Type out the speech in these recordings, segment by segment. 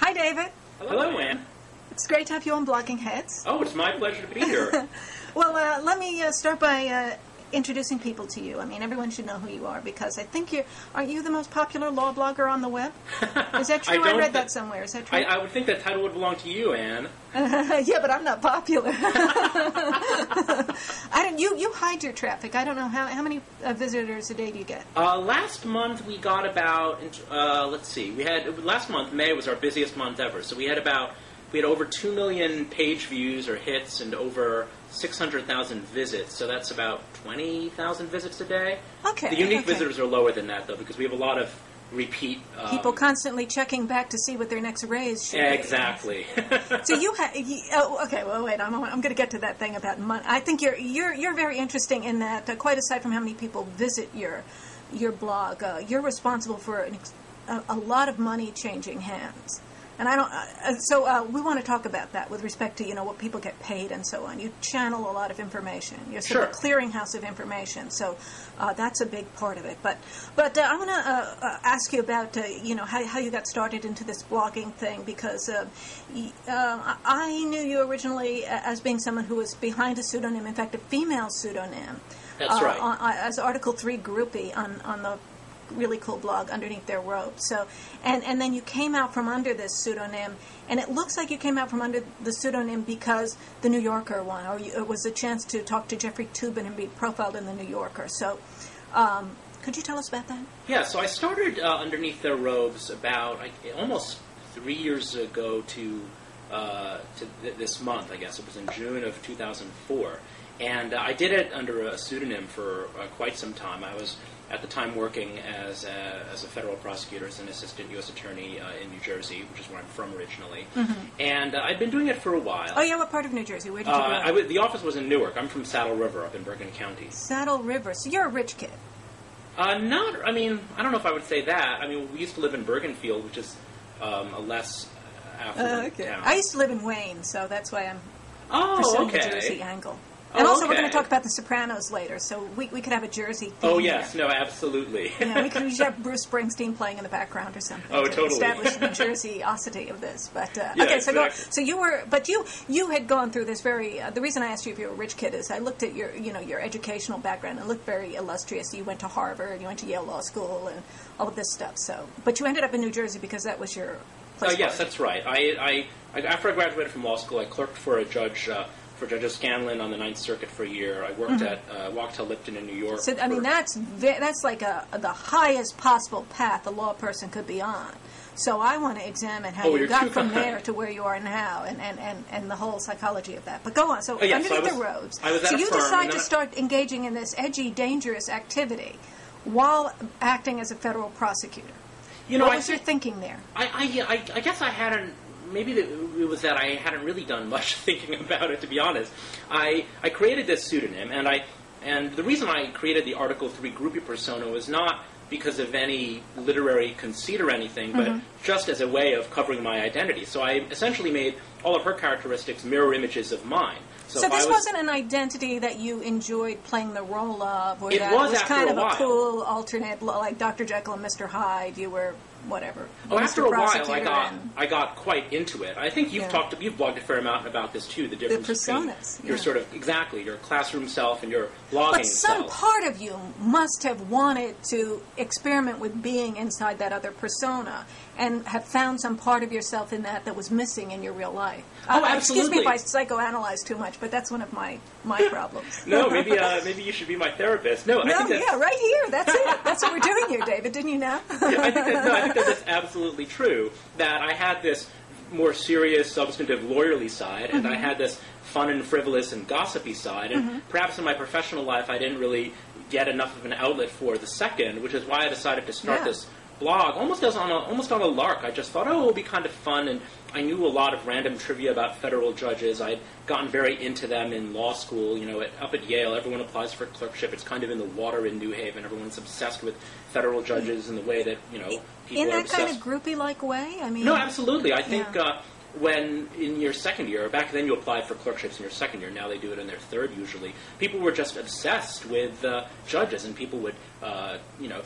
Hi, David. Hello, Ann. It's great to have you on Blogging Heads. Oh, it's my pleasure to be here. Well, let me start by introducing people to you. I mean, everyone should know who you are because I think aren't you the most popular law blogger on the web? Is that true? I read that somewhere. Is that true? I would think that title would belong to you, Ann. Yeah, but I'm not popular. You hide your traffic. I don't know how many visitors a day do you get? Last month we got about let's see. Last month May was our busiest month ever. So we had over 2 million page views or hits and over 600,000 visits. So that's about 20,000 visits a day. Okay. The unique visitors are lower than that though because we have a lot of repeat people constantly checking back to see what their next raise should be. Exactly. So okay. Well, wait. I'm going to get to that thing about money. I think you're very interesting in that. Quite aside from how many people visit your blog, you're responsible for a lot of money changing hands. And I don't. So we want to talk about that with respect to what people get paid and so on. You channel a lot of information. You're sort of a clearinghouse of information. So that's a big part of it. But I want to ask you about how you got started into this blogging thing because I knew you originally as being someone who was behind a pseudonym. In fact, a female pseudonym. That's right. As Article 3 groupie on the really cool blog Underneath Their Robes. So, and then you came out from under this pseudonym, and it looks like you came out from under the pseudonym because the New Yorker won, or it was a chance to talk to Jeffrey Toobin and be profiled in the New Yorker. So, could you tell us about that? Yeah, so I started Underneath Their Robes about almost 3 years ago to this month, I guess. It was in June of 2004. And I did it under a pseudonym for quite some time. I was at the time working as a federal prosecutor, as an assistant U.S. attorney in New Jersey, which is where I'm from originally. Mm-hmm. And I'd been doing it for a while. Oh, yeah? What part of New Jersey? Where did you go? The office was in Newark. I'm from Saddle River up in Bergen County. Saddle River. So you're a rich kid. I don't know if I would say that. I mean, we used to live in Bergenfield, which is a less affluent town. I used to live in Wayne, so that's why I'm pursuing the Jersey angle. And we're going to talk about The Sopranos later, so we could have a Jersey theme. Oh, yes. No, absolutely. We could have Bruce Springsteen playing in the background or something. Oh, to totally. Establish the Jersey-osity of this. But, yeah, okay, exactly. So you had gone through this very, the reason I asked you if you were a rich kid is I looked at your educational background and it looked very illustrious. You went to Harvard, you went to Yale Law School, and all of this stuff. So, but you ended up in New Jersey because that was your place. Yes, that's right. I after I graduated from law school, I clerked for a judge, for Judge Scanlon on the Ninth Circuit for a year. I worked at Wachtell Lipton in New York. So, I mean, that's like the highest possible path a law person could be on. So I want to examine how you got from there to where you are now and the whole psychology of that. But go on. So Underneath the Robes. So you decide to start engaging in this edgy, dangerous activity while acting as a federal prosecutor. What was your thinking there? I guess I hadn't. Maybe it was that I hadn't really done much thinking about it, to be honest. I created this pseudonym, and the reason I created the Article 3 groupie persona was not because of any literary conceit or anything, but just as a way of covering my identity. So I essentially made all of her characteristics mirror images of mine. So this wasn't an identity that you enjoyed playing the role of, or it that was it was kind of a cool alternate, like Dr. Jekyll and Mr. Hyde. You were whatever. Oh, after a while, I got quite into it. I think you've blogged a fair amount about this too. The difference between your sort of your classroom self and your blogging self. But some part of you must have wanted to experiment with being inside that other persona, and have found some part of yourself in that was missing in your real life. Oh, absolutely. Excuse me if I psychoanalyze too much, but that's one of my problems. No, maybe you should be my therapist. No, I think right here. That's it. That's what we're doing here, David. Didn't you know? I think that's absolutely true. That I had this more serious, substantive, lawyerly side, and I had this fun and frivolous and gossipy side. And perhaps in my professional life, I didn't really get enough of an outlet for the second, which is why I decided to start this blog almost on a lark. I just thought, it would be kind of fun, and I knew a lot of random trivia about federal judges. I'd gotten very into them in law school. Up at Yale, everyone applies for clerkship. It's kind of in the water in New Haven. Everyone's obsessed with federal judges in the way that people in are that obsessed. kind of groupie-like way. I mean, no, absolutely. I think when in your second year, back then you applied for clerkships in your second year, now they do it in their third usually, people were just obsessed with judges, and people would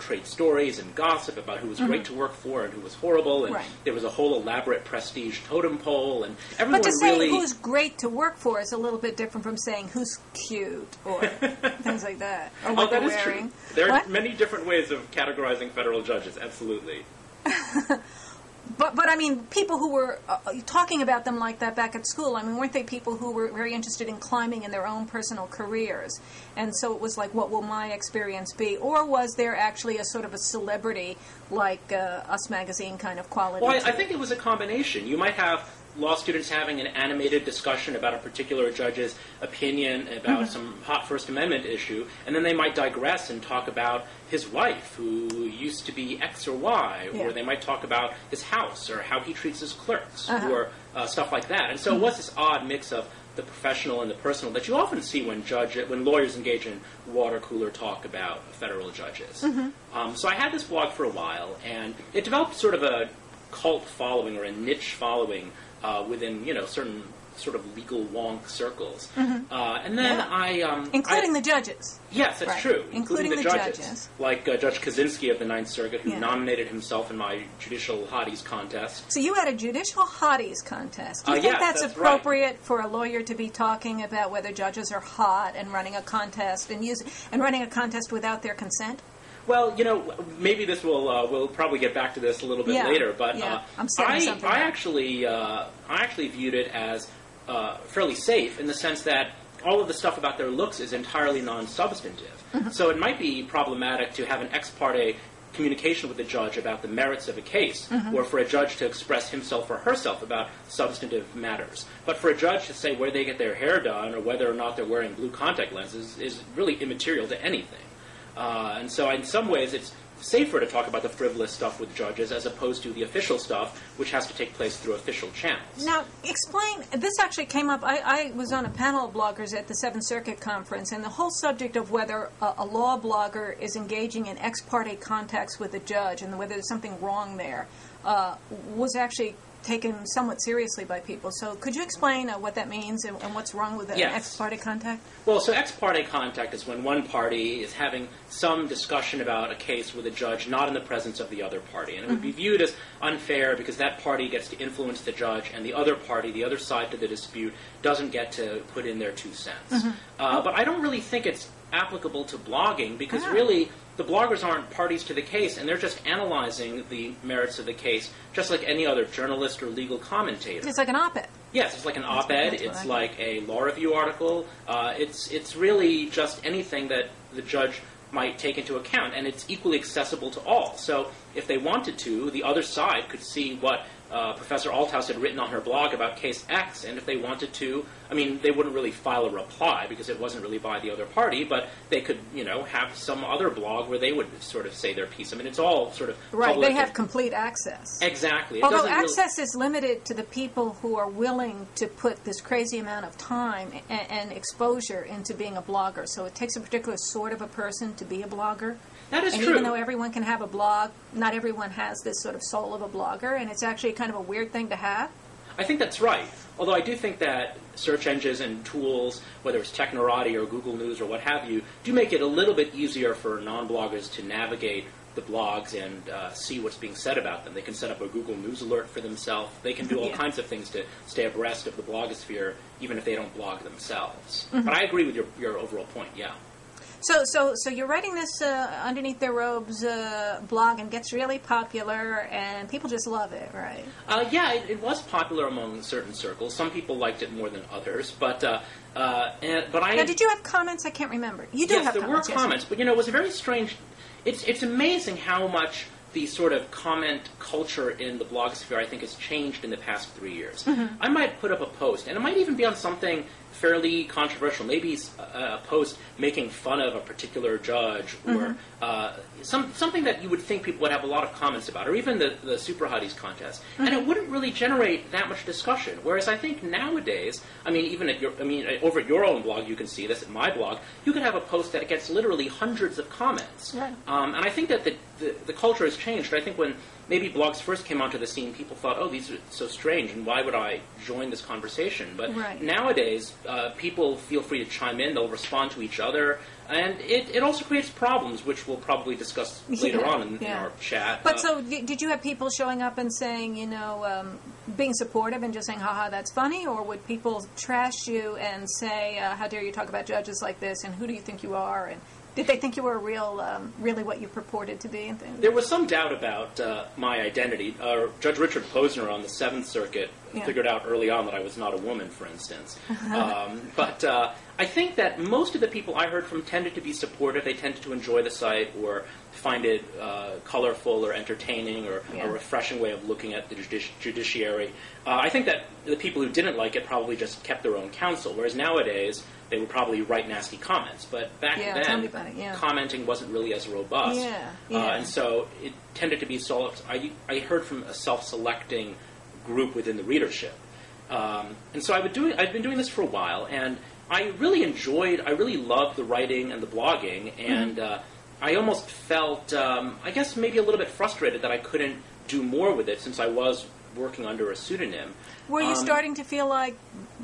trade stories and gossip about who was great to work for and who was horrible, and there was a whole elaborate prestige totem pole, and everyone But to say really... who's great to work for is a little bit different from saying who's cute or things like that, or what they're wearing. True. There are many different ways of categorizing federal judges, absolutely. But I mean, people who were talking about them like that back at school, I mean, weren't they people who were very interested in climbing in their own personal careers? And so it was like, what will my experience be? Or was there actually a sort of a celebrity, like Us Magazine kind of quality? Well, I think it was a combination. You might have law students having an animated discussion about a particular judge's opinion about some hot First Amendment issue, and then they might digress and talk about his wife, who used to be X or Y, or they might talk about his house, or how he treats his clerks, or stuff like that. And so it was this odd mix of the professional and the personal that you often see when lawyers engage in water cooler talk about federal judges. So I had this blog for a while, and it developed sort of a cult following or a niche following within certain sort of legal wonk circles, and then including the judges. Yes, that's true. Including the judges. Like Judge Kaczynski of the Ninth Circuit, who nominated himself in my Judicial Hotties contest. So you had a Judicial Hotties contest. Do you think that's appropriate for a lawyer to be talking about whether judges are hot and running a contest and running a contest without their consent? Well, maybe this we'll probably get back to this a little bit later, but I actually viewed it as fairly safe in the sense that all of the stuff about their looks is entirely non-substantive. So it might be problematic to have an ex parte communication with the judge about the merits of a case, or for a judge to express himself or herself about substantive matters. But for a judge to say where they get their hair done or whether or not they're wearing blue contact lenses is really immaterial to anything. And so in some ways it's safer to talk about the frivolous stuff with judges as opposed to the official stuff, which has to take place through official channels. Now, explain, this actually came up, I was on a panel of bloggers at the Seventh Circuit Conference, and the whole subject of whether a law blogger is engaging in ex parte contacts with a judge and whether there's something wrong there was actually taken somewhat seriously by people. So could you explain what that means and what's wrong with an ex parte contact? Well, so ex parte contact is when one party is having some discussion about a case with a judge not in the presence of the other party. And it would be viewed as unfair because that party gets to influence the judge and the other party, the other side to the dispute, doesn't get to put in their 2 cents. But I don't really think it's applicable to blogging because really the bloggers aren't parties to the case, and they're just analyzing the merits of the case just like any other journalist or legal commentator. It's like an op-ed. Yes, it's like an op-ed. It's like a law review article. It's really just anything that the judge might take into account, and it's equally accessible to all. So if they wanted to, the other side could see what Professor Althouse had written on her blog about case X, and if they wanted to, I mean, they wouldn't really file a reply because it wasn't really by the other party, but they could, have some other blog where they would sort of say their piece. I mean, it's all sort of right. They have complete access. Exactly. Although access is limited to the people who are willing to put this crazy amount of time and exposure into being a blogger. So it takes a particular sort of a person to be a blogger. That is true. And even though everyone can have a blog, not everyone has this sort of soul of a blogger, and it's actually kind of a weird thing to have. I think that's right. Although I do think that search engines and tools, whether it's Technorati or Google News or what have you, do make it a little bit easier for non-bloggers to navigate the blogs and see what's being said about them. They can set up a Google News alert for themselves. They can do all kinds of things to stay abreast of the blogosphere, even if they don't blog themselves. But I agree with your overall point, yeah. So you're writing this Underneath Their Robes blog, and gets really popular, and people just love it, right? Yeah, it was popular among certain circles. Some people liked it more than others, but I. Now, did you have comments? I can't remember. You do have comments. Yes, there were comments, but it was a very strange. It's amazing how much the sort of comment culture in the blogosphere, I think, has changed in the past 3 years. I might put up a post, and it might even be on something fairly controversial, maybe a post making fun of a particular judge, or something that you would think people would have a lot of comments about, or even the Super Hotties contest, and it wouldn't really generate that much discussion. Whereas I think nowadays, I mean, even over at your own blog, you can see this. At my blog, you can have a post that gets literally hundreds of comments, and I think that the culture has changed. I think when maybe blogs first came onto the scene, people thought, oh, these are so strange, and why would I join this conversation? But nowadays, people feel free to chime in. They'll respond to each other. And it also creates problems, which we'll probably discuss later on in our chat. But so did you have people showing up and saying, being supportive and just saying, haha, that's funny? Or would people trash you and say, how dare you talk about judges like this, and who do you think you are? And did they think you were really what you purported to be? And things? There was some doubt about my identity. Judge Richard Posner on the Seventh Circuit figured out early on that I was not a woman, for instance. But I think that most of the people I heard from tended to be supportive. They tended to enjoy the site or find it colorful or entertaining or a refreshing way of looking at the judiciary. I think that the people who didn't like it probably just kept their own counsel, whereas nowadays they would probably write nasty comments. But back then, commenting wasn't really as robust. And so it tended to be I heard from a self-selecting group within the readership. And so I've been doing this for a while, and I really loved the writing and the blogging, and I almost felt, I guess maybe a little bit frustrated that I couldn't do more with it since I was working under a pseudonym. Were you starting to feel like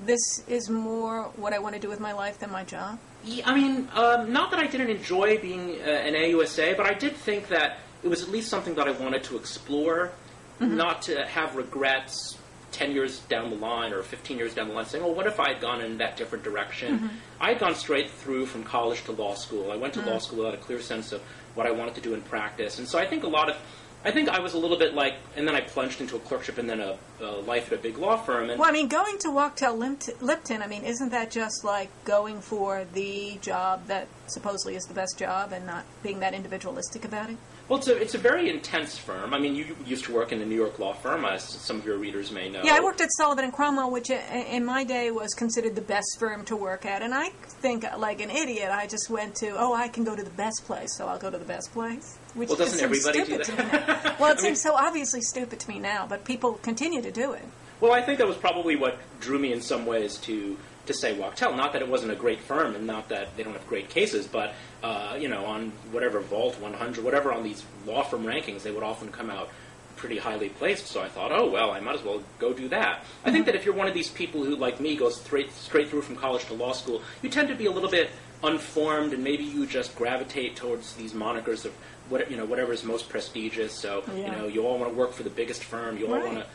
this is more what I want to do with my life than my job? I mean, not that I didn't enjoy being an AUSA, but I did think that it was at least something that I wanted to explore, not to have regrets 10 years down the line or 15 years down the line saying, oh, what if I had gone in that different direction? I had gone straight through from college to law school. I went to law school without a clear sense of what I wanted to do in practice. And so I think I was a little bit like, and then I plunged into a clerkship and then a life at a big law firm. And well, I mean, going to Wachtell Lipton, I mean, isn't that just like going for the job that supposedly is the best job and not being that individualistic about it? Well, it's a very intense firm. I mean, you used to work in a New York law firm, as some of your readers may know. Yeah, I worked at Sullivan & Cromwell, which in my day was considered the best firm to work at. And I think, like an idiot, I just went to, I can go to the best place, so I'll go to the best place. Which well, doesn't everybody do that? Well, it seems so obviously stupid to me now, but people continue to do it. Well, I think that was probably what drew me in some ways to say Wachtell. Not that it wasn't a great firm, and not that they don't have great cases, but on whatever Vault 100, whatever on these law firm rankings, they would often come out pretty highly placed. So I thought, oh well, I might as well go do that. I think that if you're one of these people who, like me, goes straight through from college to law school, you tend to be a little bit unformed, and maybe you just gravitate towards these monikers of whatever is most prestigious. So you all want to work for the biggest firm. You all want to.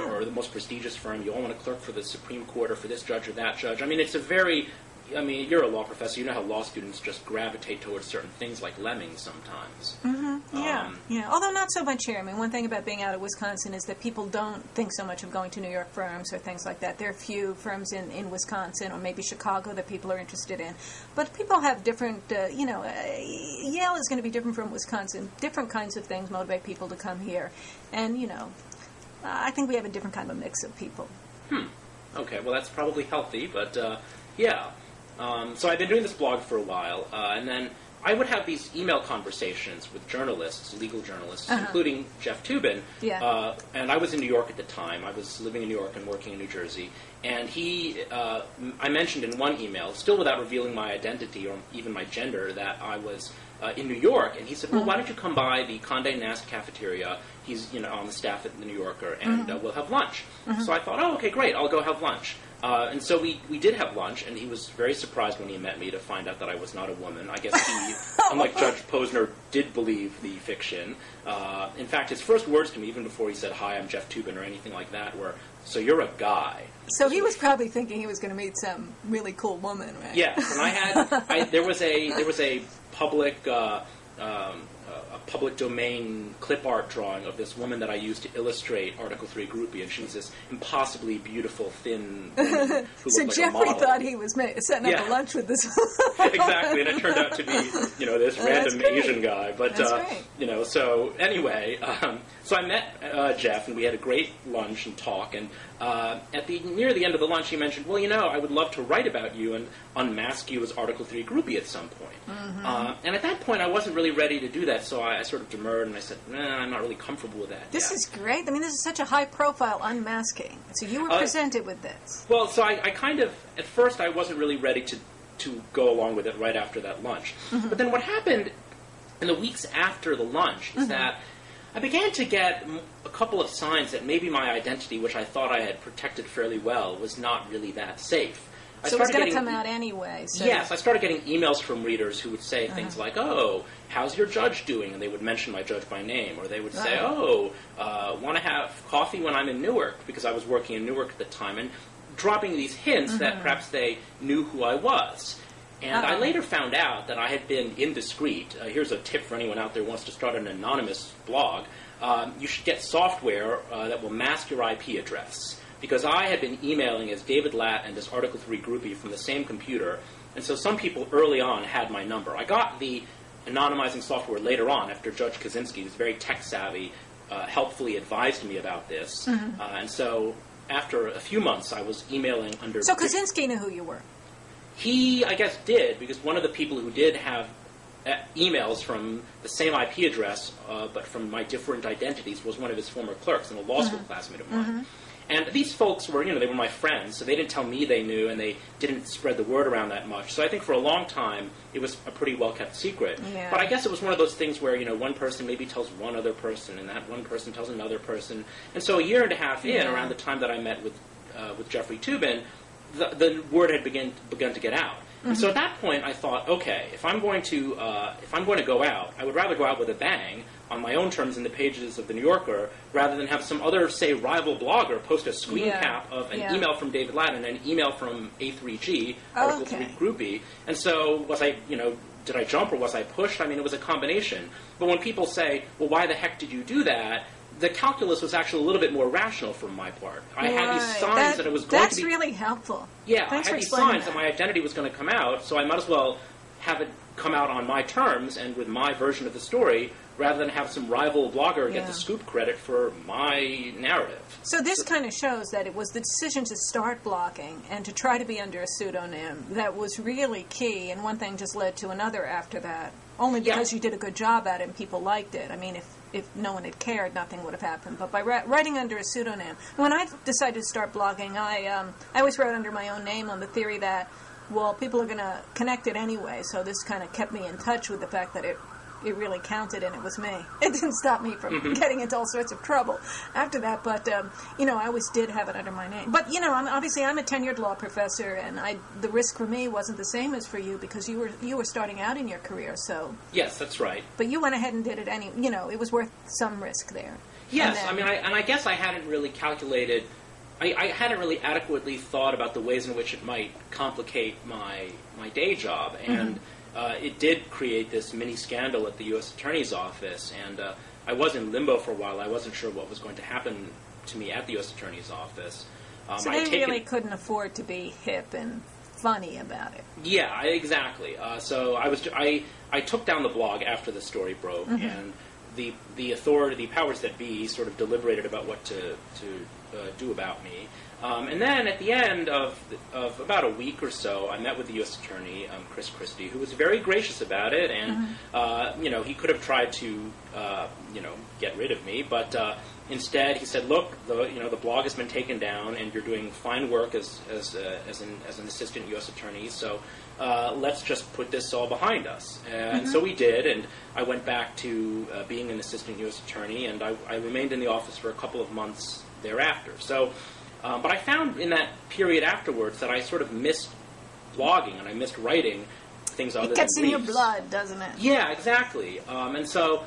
Or the most prestigious firm, you all want to clerk for the Supreme Court or for this judge or that judge. I mean, you're a law professor. You know how law students just gravitate towards certain things like lemmings sometimes. Although not so much here. I mean, one thing about being out of Wisconsin is that people don't think so much of going to New York firms or things like that. There are few firms in Wisconsin or maybe Chicago that people are interested in. But people have different, Yale is going to be different from Wisconsin. Different kinds of things motivate people to come here. And, I think we have a different kind of mix of people. Okay, well, that's probably healthy, but so I've been doing this blog for a while, and then I would have these email conversations with journalists, legal journalists, including Jeff Toobin. And I was in New York at the time. I was living in New York and working in New Jersey. And I mentioned in one email, still without revealing my identity or even my gender, that I was in New York. And he said, well, why don't you come by the Condé Nast cafeteria? He's on the staff at the New Yorker, and we'll have lunch. So I thought, oh, okay, great, I'll go have lunch. And so we did have lunch, and he was very surprised when he met me to find out that I was not a woman. I guess he, unlike Judge Posner, did believe the fiction. In fact, his first words to me, even before he said, hi, I'm Jeff Toobin, or anything like that, were, so you're a guy. So he was probably thinking he was going to meet some really cool woman, right? Yes, and there was a public... a public domain clip art drawing of this woman that I used to illustrate Article 3 groupie, and she's this impossibly beautiful, thin woman who so looked Jeffrey like a model. thought he was setting up a lunch with this Exactly, and it turned out to be, this random Asian guy. But, that's great. So anyway, so I met Jeff, and we had a great lunch and talk, and near the end of the lunch, he mentioned, well, I would love to write about you and unmask you as Article 3 groupie at some point. And at that point, I wasn't really ready to do that, so I sort of demurred, and I said, I'm not really comfortable with that. This is great. I mean, this is such a high-profile unmasking. So you were presented with this. Well, so I kind of, at first, I wasn't really ready to go along with it right after that lunch. But then what happened in the weeks after the lunch is that I began to get a couple of signs that maybe my identity, which I thought I had protected fairly well, was not really that safe. So it was going to come out anyway. So. Yes, I started getting emails from readers who would say things like, "Oh, how's your judge doing?" And they would mention my judge by name. Or they would say, "Oh, want to have coffee when I'm in Newark?" Because I was working in Newark at the time. And dropping these hints that perhaps they knew who I was. And I later found out that I had been indiscreet. Here's a tip for anyone out there who wants to start an anonymous blog. You should get software that will mask your IP address. Because I had been emailing as David Latt and as Article 3 groupie from the same computer, and so some people early on had my number. I got the anonymizing software later on after Judge Kaczynski, who's very tech-savvy, helpfully advised me about this. And so after a few months, I was emailing under... So Kaczynski knew who you were? He, I guess, did, because one of the people who did have emails from the same IP address, but from my different identities, was one of his former clerks and a law school classmate of mine. And these folks were, they were my friends, so they didn't tell me they knew, and they didn't spread the word around that much. So I think for a long time, it was a pretty well-kept secret. Yeah. But I guess it was one of those things where, one person maybe tells one other person, and that one person tells another person. And so a year and a half in, around the time that I met with Jeffrey Toobin, the word had begun to get out. And so at that point, I thought, okay, if I'm going to go out, I would rather go out with a bang on my own terms in the pages of the New Yorker, rather than have some other, say, rival blogger post a screen cap of an email from David Latt and an email from A3G, Article 3 groupie. And so was I, did I jump or was I pushed? I mean, it was a combination. But when people say, well, why the heck did you do that? The calculus was actually a little bit more rational from my part. I had these signs that it was going to be... That's really helpful. Yeah, Thanks I had these signs that my identity was going to come out, so I might as well have it come out on my terms and with my version of the story, rather than have some rival blogger get the scoop credit for my narrative. So this kind of shows that it was the decision to start blogging and to try to be under a pseudonym that was really key, and one thing just led to another after that, only because you did a good job at it and people liked it. I mean, if no one had cared, nothing would have happened. But by writing under a pseudonym, when I decided to start blogging, I always wrote under my own name on the theory that, well, people are going to connect it anyway, so this kind of kept me in touch with the fact that it really counted and it was me. It didn't stop me from getting into all sorts of trouble after that, but, I always did have it under my name. But, I'm a tenured law professor, and the risk for me wasn't the same as for you because you were starting out in your career, so... Yes, that's right. But you went ahead and did it it was worth some risk there. Yes, I guess I hadn't really calculated... I hadn't really adequately thought about the ways in which it might complicate my day job, and it did create this mini scandal at the U.S. Attorney's Office, and I was in limbo for a while. I wasn't sure what was going to happen to me at the U.S. Attorney's Office. So they really couldn't afford to be hip and funny about it. Yeah, exactly. So I took down the blog after the story broke, and the powers that be, sort of deliberated about what to do about me. And then at the end of about a week or so, I met with the U.S. Attorney, Chris Christie, who was very gracious about it, and he could have tried to get rid of me, but instead he said, "Look, the blog has been taken down, and you're doing fine work as an assistant U.S. Attorney. So let's just put this all behind us." And so we did, and I went back to being an assistant U.S. Attorney, and I remained in the office for a couple of months thereafter. So. But I found in that period afterwards that I sort of missed blogging and I missed writing things other than briefs. It gets in your blood, doesn't it? Yeah, exactly. And so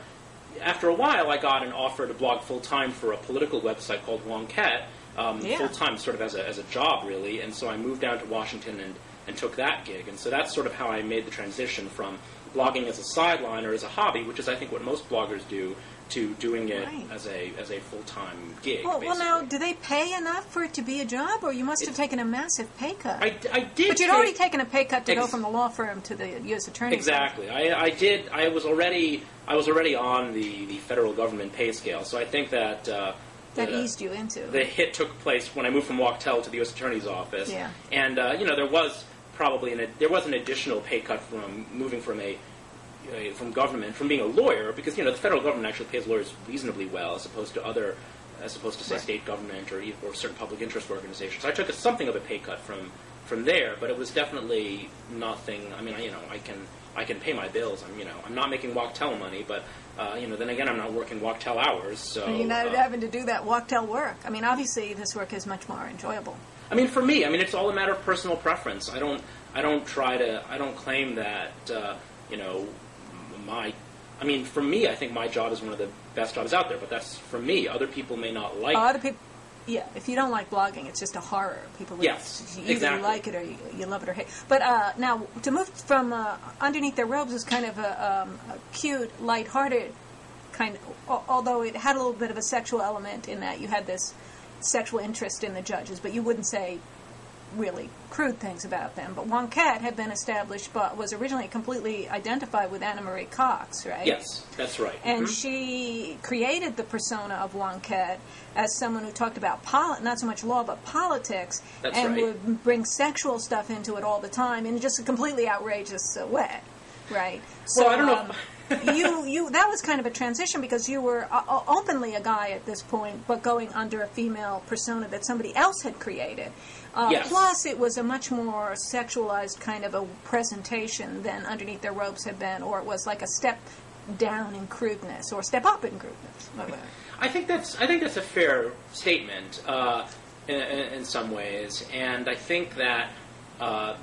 after a while I got an offer to blog full-time for a political website called Wonket, full-time sort of as a job, really. And so I moved down to Washington and took that gig. And so that's sort of how I made the transition from blogging as a sideline or as a hobby, which is I think what most bloggers do, to doing it as a full-time gig. Well, now, do they pay enough for it to be a job, or you must have taken a massive pay cut? I did. But you'd already taken a pay cut to go from the law firm to the U.S. Attorney's. Exactly. I did. I was already on the federal government pay scale, so I think that that eased you into the hit took place when I moved from Wachtel to the U.S. Attorney's Office. Yeah. And there was probably an additional pay cut from moving from being a lawyer, because the federal government actually pays lawyers reasonably well as opposed to say state government or certain public interest organizations. So I took something of a pay cut from there, but it was definitely nothing. I mean, I can I can pay my bills. I'm not making Walktel money, but then again, I'm not working Walktel hours. So you're not having to do that Walktel work. I mean, obviously, this work is much more enjoyable. I mean, for me, it's all a matter of personal preference. I don't claim that for me, I think my job is one of the best jobs out there. But that's for me. Other people may not like. Other people. Yeah, if you don't like blogging, it's just a horror. People either like it or you love it or hate. But now, to move from underneath their robes is kind of a cute, lighthearted kind of, although it had a little bit of a sexual element in that you had this sexual interest in the judges, but you wouldn't say really crude things about them. But Wonkette had been established, but was originally completely identified with Anna Marie Cox, right? Yes, that's right. And she created the persona of Wonkette as someone who talked about not so much law, but politics, that's and right. would bring sexual stuff into it all the time in just a completely outrageous way, right? Well, I don't know. you that was kind of a transition because you were openly a guy at this point, but going under a female persona that somebody else had created. Yes. Plus, it was a much more sexualized kind of a presentation than Underneath Their Robes had been, or it was like a step down in crudeness or step up in crudeness. I think that's a fair statement in some ways, and I think that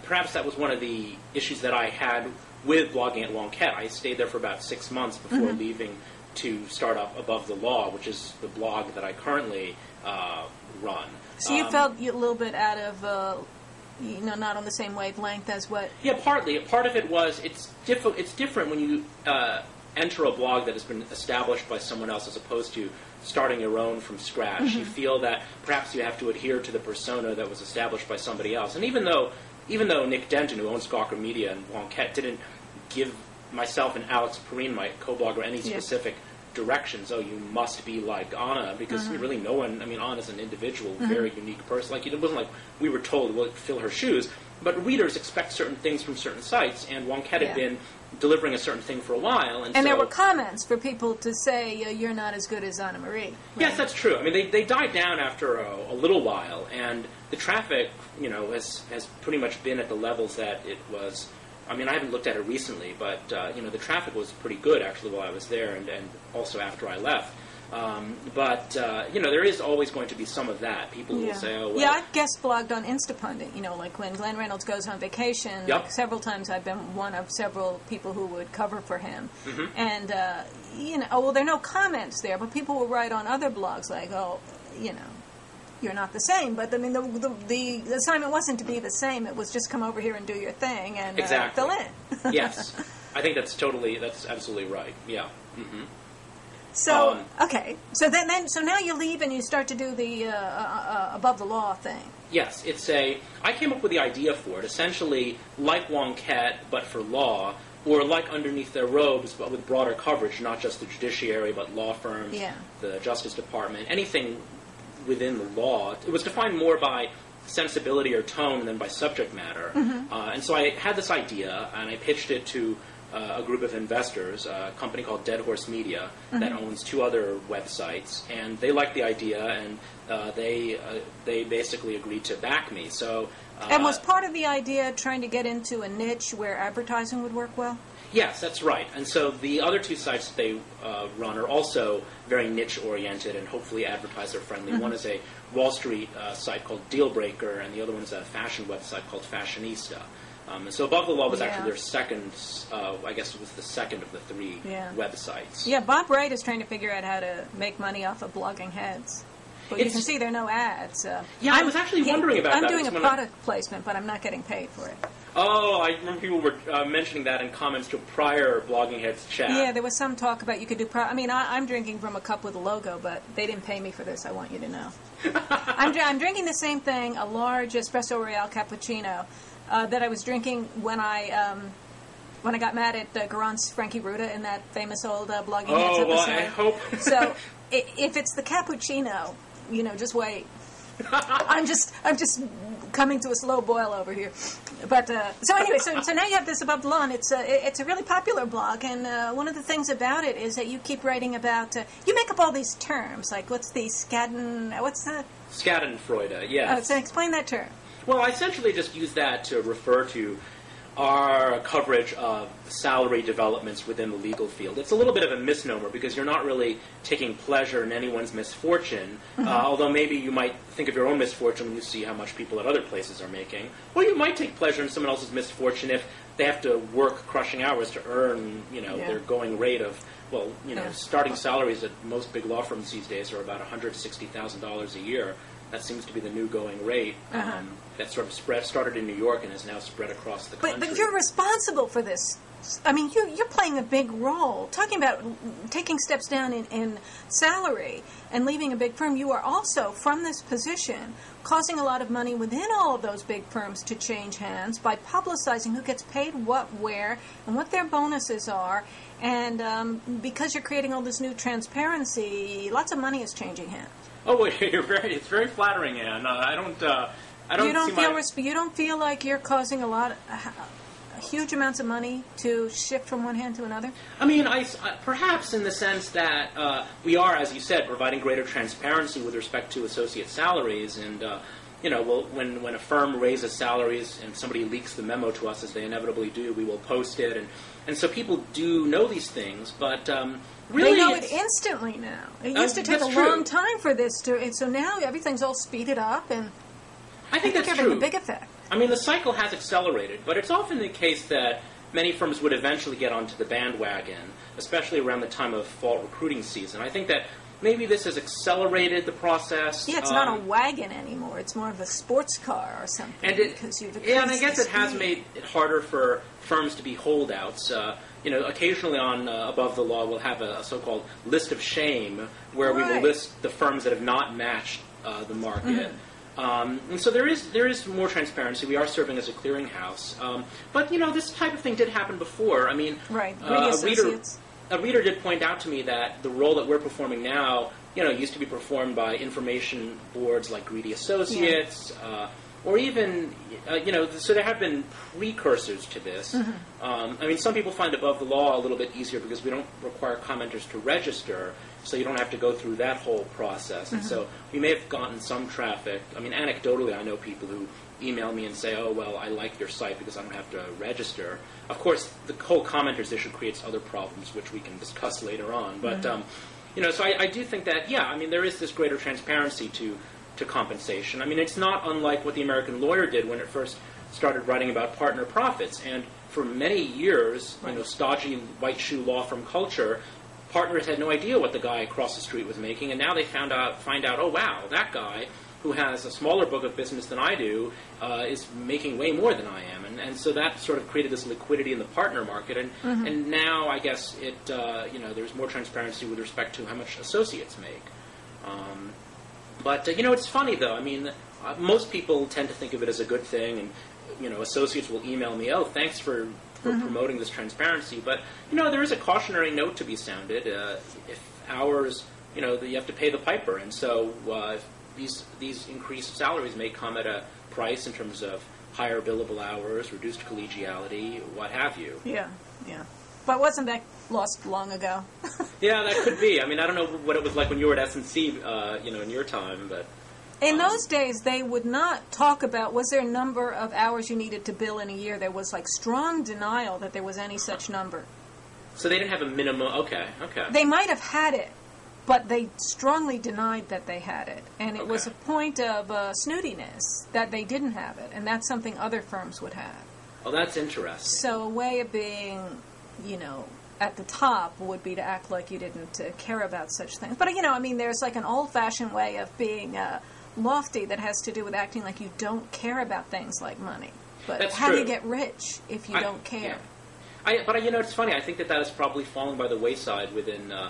perhaps that was one of the issues that I had with blogging at Wonkette. I stayed there for about 6 months before leaving to start up Above the Law, which is the blog that I currently run. So you felt a little bit out of, not on the same wavelength as what... Yeah, partly. Part of it was it's different when you enter a blog that has been established by someone else as opposed to starting your own from scratch. You feel that perhaps you have to adhere to the persona that was established by somebody else. And even though Nick Denton, who owns Gawker Media and Wonkette, didn't give myself and Alex Perrine, my co-blogger, any specific directions. Oh, you must be like Anna, because really no one. Anna's an individual, very unique person. Like, it wasn't like we were told we'll fill her shoes, but readers expect certain things from certain sites, and Wonkette had been delivering a certain thing for a while, and so, there were comments for people to say you're not as good as Anna Marie. Right? Yes, that's true. They died down after a little while, and the traffic, has pretty much been at the levels that it was. I haven't looked at it recently, but the traffic was pretty good actually while I was there, and also after I left. There is always going to be some of that. People will say, "Oh, well." Yeah, I've guest blogged on Instapundit. Like when Glenn Reynolds goes on vacation. Yep. Like several times I've been one of several people who would cover for him. And there are no comments there, but people will write on other blogs like, "Oh, you're not the same." But the assignment wasn't to be the same. It was just come over here and do your thing and exactly. fill in. Yes, I think that's absolutely right. Yeah. So okay, so now you leave and you start to do the Above the Law thing. Yes, I came up with the idea for it, essentially like Wonkette, but for law, or like Underneath Their Robes, but with broader coverage, not just the judiciary, but law firms, the Justice Department, anything within the law. It was defined more by sensibility or tone than by subject matter. And so I had this idea, and I pitched it to a group of investors, a company called Dead Horse Media that owns 2 other websites, and they liked the idea, and they basically agreed to back me. So, and was part of the idea trying to get into a niche where advertising would work well? Yes, that's right. And so the other 2 sites that they run are also very niche-oriented and hopefully advertiser-friendly. One is a Wall Street site called Dealbreaker, and the other one is a fashion website called Fashionista. And so Above the Law was actually their second, I guess it was the second of the 3 websites. Yeah, Bob Wright is trying to figure out how to make money off of blogging heads. But you can see there are no ads. I was actually wondering about that. I'm doing a product placement, but I'm not getting paid for it. Oh, I remember people were mentioning that in comments to prior Blogging Heads chat. Yeah, there was some talk about you could do... I'm drinking from a cup with a logo, but they didn't pay me for this, I want you to know. I'm drinking the same thing, a large espresso royale cappuccino, that I was drinking when I got mad at Garant's Frankie Ruda in that famous old Blogging Heads episode. Oh, well, I hope... So, if it's the cappuccino, just wait. I'm just coming to a slow boil over here. But so anyway, so now you have this Above the Law, and it's a really popular blog. And one of the things about it is that you keep writing about you make up all these terms like what's the Schadenfreude, yes. So explain that term. Well, I essentially just use that to refer to our coverage of salary developments within the legal field. It's a little bit of a misnomer because you're not really taking pleasure in anyone's misfortune, although maybe you might think of your own misfortune when you see how much people at other places are making. Or you might take pleasure in someone else's misfortune if they have to work crushing hours to earn, their going rate of, starting salaries at most big law firms these days are about $160,000 a year. That seems to be the new going rate. That sort of started in New York and is now spread across the country. But you're responsible for this. I mean, you're playing a big role. Talking about taking steps down in salary and leaving a big firm, you are also, from this position, causing a lot of money within all of those big firms to change hands by publicizing who gets paid what, where, and what their bonuses are. And because you're creating all this new transparency, lots of money is changing hands. Oh, well, it's very flattering, Anne. You don't feel like you're causing huge amounts of money to shift from one hand to another? I mean, perhaps in the sense that we are, as you said, providing greater transparency with respect to associate salaries, and when a firm raises salaries and somebody leaks the memo to us, as they inevitably do, we will post it, and so people do know these things, but really, they know it instantly now. It used to take a long time for this so now everything's all speeded up, and I think that's having a big effect. I mean, the cycle has accelerated, but it's often the case that many firms would eventually get onto the bandwagon, especially around the time of fall recruiting season. I think that maybe this has accelerated the process. Yeah, it's not a wagon anymore. It's more of a sports car or something. And I guess it has made it harder for firms to be holdouts. Occasionally on Above the Law, we'll have a so-called list of shame, where we will list the firms that have not matched the market. And so there is more transparency. We are serving as a clearinghouse. But, this type of thing did happen before. I mean, a reader did point out to me that the role that we're performing now, used to be performed by information boards like Greedy Associates, or even, so there have been precursors to this. I mean, some people find Above the Law a little bit easier because we don't require commenters to register, so you don't have to go through that whole process. And so we may have gotten some traffic. I mean, anecdotally, I know people who email me and say, oh, well, I like your site because I don't have to register. Of course, the whole commenters issue creates other problems, which we can discuss later on. But, so I do think that, there is this greater transparency to compensation. I mean, it's not unlike what the American Lawyer did when it first started writing about partner profits. And for many years, stodgy white shoe law firm culture, partners had no idea what the guy across the street was making, and now they find out, oh, wow, that guy who has a smaller book of business than I do is making way more than I am. And so that sort of created this liquidity in the partner market. And now I guess there's more transparency with respect to how much associates make. But it's funny, though. I mean, most people tend to think of it as a good thing, and, associates will email me, oh, thanks for promoting this transparency. But, there is a cautionary note to be sounded. If hours, you have to pay the piper. And so these increased salaries may come at a price in terms of higher billable hours, reduced collegiality, what have you. Yeah. But wasn't that lost long ago? Yeah, that could be. I mean, I don't know what it was like when you were at S&C, in your time, but... In those days, they would not talk about, was there a number of hours you needed to bill in a year? There was, strong denial that there was any such number. So they didn't have a minimum... Okay. They might have had it, but they strongly denied that they had it. And it was a point of snootiness that they didn't have it, and that's something other firms would have. Oh, that's interesting. So a way of being, at the top would be to act like you didn't care about such things. But, there's an old-fashioned way of being lofty that has to do with acting like you don't care about things like money. But that's how true. do you get rich if you don't care? Yeah. But it's funny. I think that has probably fallen by the wayside within the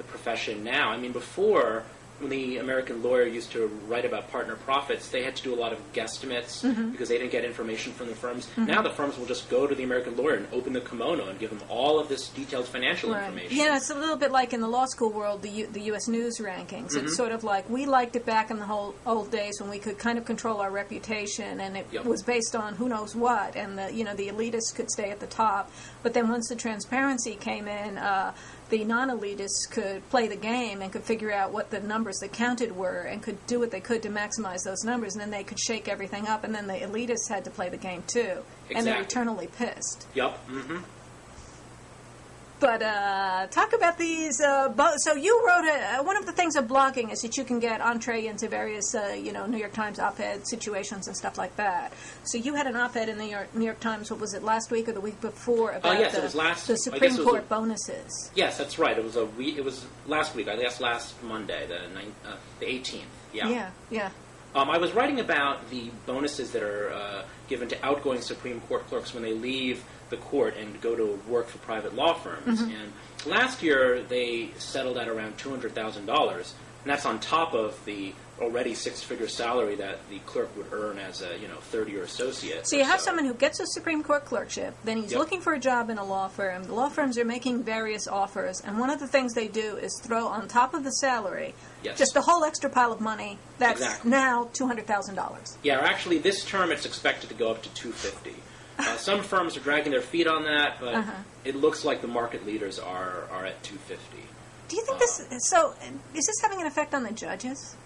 profession now. I mean, before, when the American Lawyer used to write about partner profits, they had to do a lot of guesstimates because they didn't get information from the firms. Now the firms will just go to the American Lawyer and open the kimono and give them all of this detailed financial information. Yeah, it's a little bit like in the law school world, the U.S. News rankings. It's sort of like we liked it back in the whole old days when we could kind of control our reputation, and it was based on who knows what, and the elitists could stay at the top. But then once the transparency came in, the non-elitists could play the game and could figure out what the numbers that counted were and could do what they could to maximize those numbers, and then they could shake everything up, and then the elitists had to play the game too. Exactly. And they're eternally pissed. Yep. Mm-hmm. But talk about these. So you wrote one of the things of blogging is that you can get entree into various, New York Times op-ed situations and stuff like that. So you had an op-ed in the New York Times. What was it, last week or the week before? About the Supreme Court bonuses. Yes, that's right. It was It was last week. I guess last Monday, the 18th. Yeah. Yeah. I was writing about the bonuses that are given to outgoing Supreme Court clerks when they leave the court and go to work for private law firms. Mm-hmm. And last year they settled at around $200,000, and that's on top of the already six-figure salary that the clerk would earn as a third-year associate. So you have someone who gets a Supreme Court clerkship, then he's looking for a job in a law firm. The law firms are making various offers, and one of the things they do is throw on top of the salary just a whole extra pile of money that's now $200,000. Yeah, actually this term it's expected to go up to $250,000. Some firms are dragging their feet on that, but it looks like the market leaders are at $250,000. Do you think this? So, is this having an effect on the judges?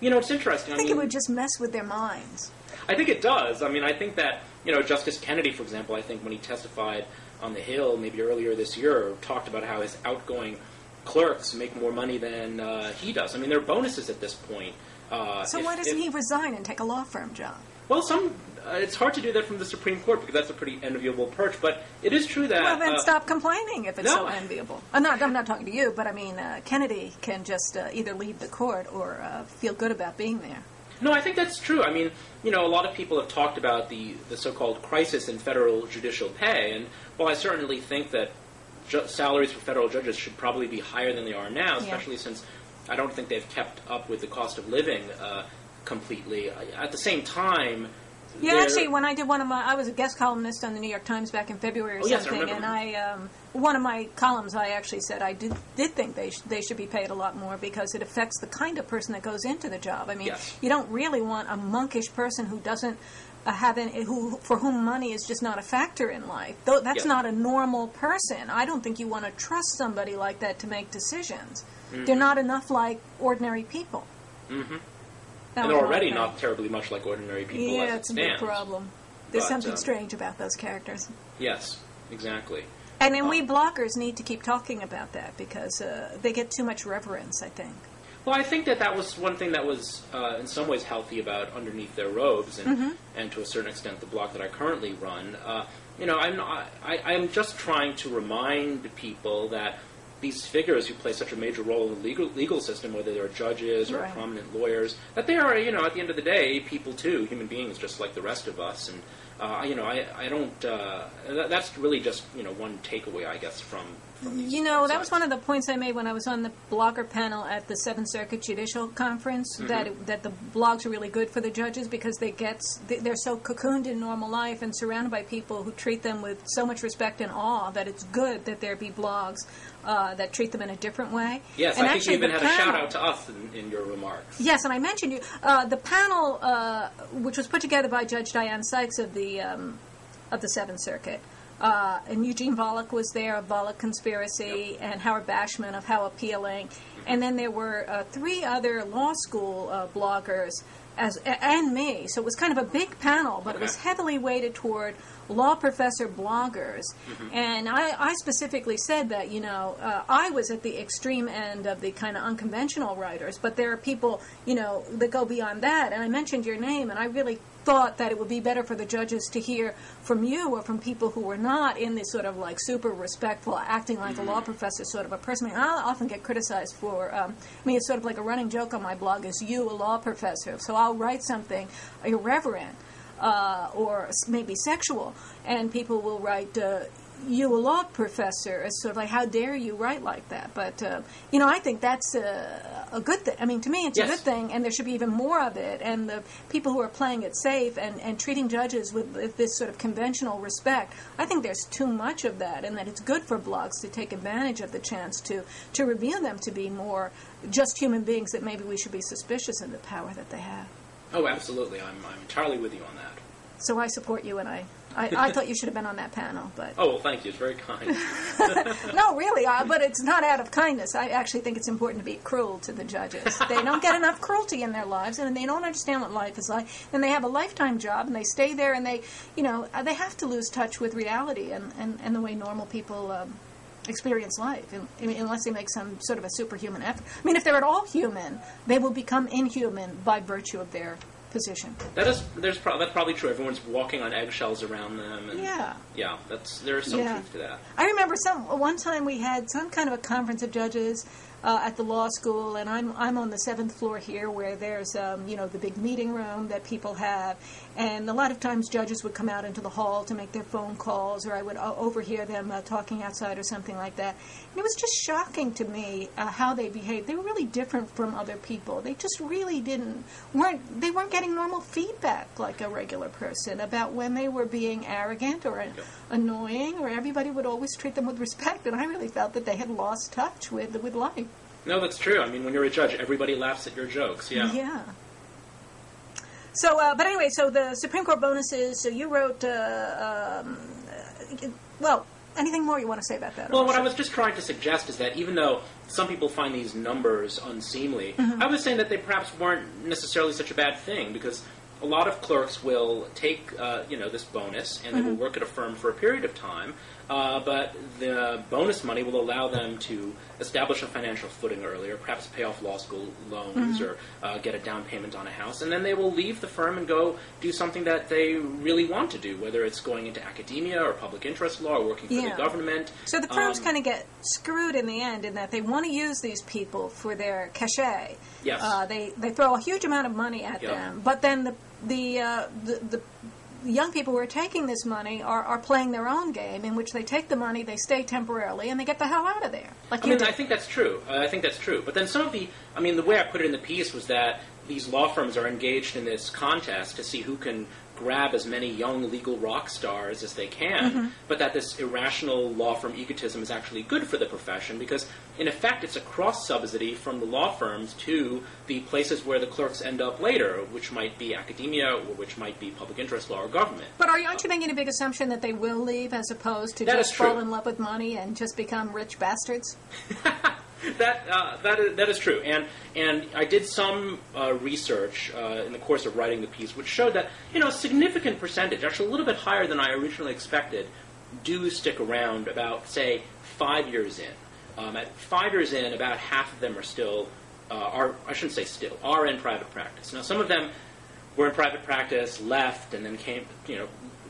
It's interesting. I think it would just mess with their minds. I think it does. I mean, I think that Justice Kennedy, for example, I think when he testified on the Hill maybe earlier this year, talked about how his outgoing clerks make more money than he does. I mean, there are bonuses at this point. So why doesn't he resign and take a law firm job? Well, it's hard to do that from the Supreme Court because that's a pretty enviable perch, but it is true that... Well, then stop complaining if it's so enviable. I'm not talking to you, but I mean, Kennedy can just either leave the court or feel good about being there. No, I think that's true. I mean, a lot of people have talked about the so-called crisis in federal judicial pay, and while I certainly think that salaries for federal judges should probably be higher than they are now, especially since I don't think they've kept up with the cost of living completely. At the same time... Yeah, actually, when I did I was a guest columnist on the New York Times back in February or something, and one of my columns, I actually said I did think they should be paid a lot more because it affects the kind of person that goes into the job. I mean, you don't really want a monkish person who doesn't for whom money is just not a factor in life. That's not a normal person. I don't think you want to trust somebody like that to make decisions. Mm-hmm. They're not enough like ordinary people. Mm-hmm. And they're already not terribly much like ordinary people as it it's a big problem. There's something strange about those characters. Yes, exactly. And then we bloggers need to keep talking about that because they get too much reverence, I think. Well, I think that was one thing that was in some ways healthy about Underneath Their Robes and to a certain extent the blog that I currently run. I'm just trying to remind people that these figures who play such a major role in the legal system, whether they're judges or prominent lawyers, that they are, at the end of the day, people too, human beings just like the rest of us. And, I don't, that's really just, one takeaway, I guess, from these that was one of the points I made when I was on the blogger panel at the Seventh Circuit Judicial Conference, that the blogs are really good for the judges because they're so cocooned in normal life and surrounded by people who treat them with so much respect and awe that it's good that there be blogs that treat them in a different way. Yes, and I think you even had a shout-out to us in your remarks. Yes, and I mentioned you. The panel, which was put together by Judge Diane Sykes of the Seventh Circuit, and Eugene Volokh was there of Volokh Conspiracy, and Howard Bashman of How Appealing, and then there were three other law school bloggers and me. So it was kind of a big panel, but it was heavily weighted toward law professor bloggers. And I specifically said that, I was at the extreme end of the kind of unconventional writers, but there are people, that go beyond that. And I mentioned your name, and I really thought that it would be better for the judges to hear from you or from people who were not in this sort of like super respectful, acting like a law professor sort of a person. I mean, I often get criticized for, it's sort of like a running joke on my blog is you a law professor. So I'll write something irreverent or maybe sexual, and people will write, you a law professor, as sort of like, how dare you write like that? But, I think that's a good thing. I mean, to me, it's a good thing, and there should be even more of it. And the people who are playing it safe and treating judges with this sort of conventional respect, I think there's too much of that, and that it's good for blogs to take advantage of the chance to reveal them to be more just human beings that maybe we should be suspicious of the power that they have. Oh, absolutely. I'm entirely with you on that. So I support you, and I thought you should have been on that panel, but... Oh, well, thank you. It's very kind. No, really, but it's not out of kindness. I actually think it's important to be cruel to the judges. They don't get enough cruelty in their lives, and they don't understand what life is like. And they have a lifetime job, and they stay there, and they have to lose touch with reality and the way normal people experience life, unless they make some sort of a superhuman effort. I mean, if they're at all human, they will become inhuman by virtue of their position. That's probably true. Everyone's walking on eggshells around them. And there's some truth to that. I remember one time we had some kind of a conference of judges at the law school, and I'm on the 7th floor here, where there's the big meeting room that people have, and a lot of times judges would come out into the hall to make their phone calls, or I would overhear them talking outside or something like that. And it was just shocking to me how they behaved. They were really different from other people. They just really weren't getting normal feedback like a regular person about when they were being arrogant or annoying, or everybody would always treat them with respect. And I really felt that they had lost touch with life. No, that's true. I mean, when you're a judge, everybody laughs at your jokes. Yeah. Yeah. So, but anyway, so the Supreme Court bonuses. So you wrote. Anything more you want to say about that? Well, what I was just trying to suggest is that even though some people find these numbers unseemly, I was saying that they perhaps weren't necessarily such a bad thing, because a lot of clerks will take this bonus and they will work at a firm for a period of time, but the bonus money will allow them to establish a financial footing earlier, perhaps pay off law school loans or get a down payment on a house, and then they will leave the firm and go do something that they really want to do, whether it's going into academia or public interest law or working for the government. So the firms kind of get screwed in the end, in that they want to use these people for their cachet. Yes. They throw a huge amount of money at them, but then the young people who are taking this money are playing their own game, in which they take the money, they stay temporarily, and they get the hell out of there. I think that's true. But then some of the way I put it in the piece was that these law firms are engaged in this contest to see who can grab as many young legal rock stars as they can, but that this irrational law firm egotism is actually good for the profession, because in effect it's a cross-subsidy from the law firms to the places where the clerks end up later, which might be academia or which might be public interest law or government. But aren't you making a big assumption that they will leave, as opposed to just fall in love with money and just become rich bastards? That is true, and I did some research in the course of writing the piece, which showed that a significant percentage, actually a little bit higher than I originally expected, do stick around about, say, 5 years in. At 5 years in, about half of them are still, are in private practice. Now, some of them were in private practice, left, and then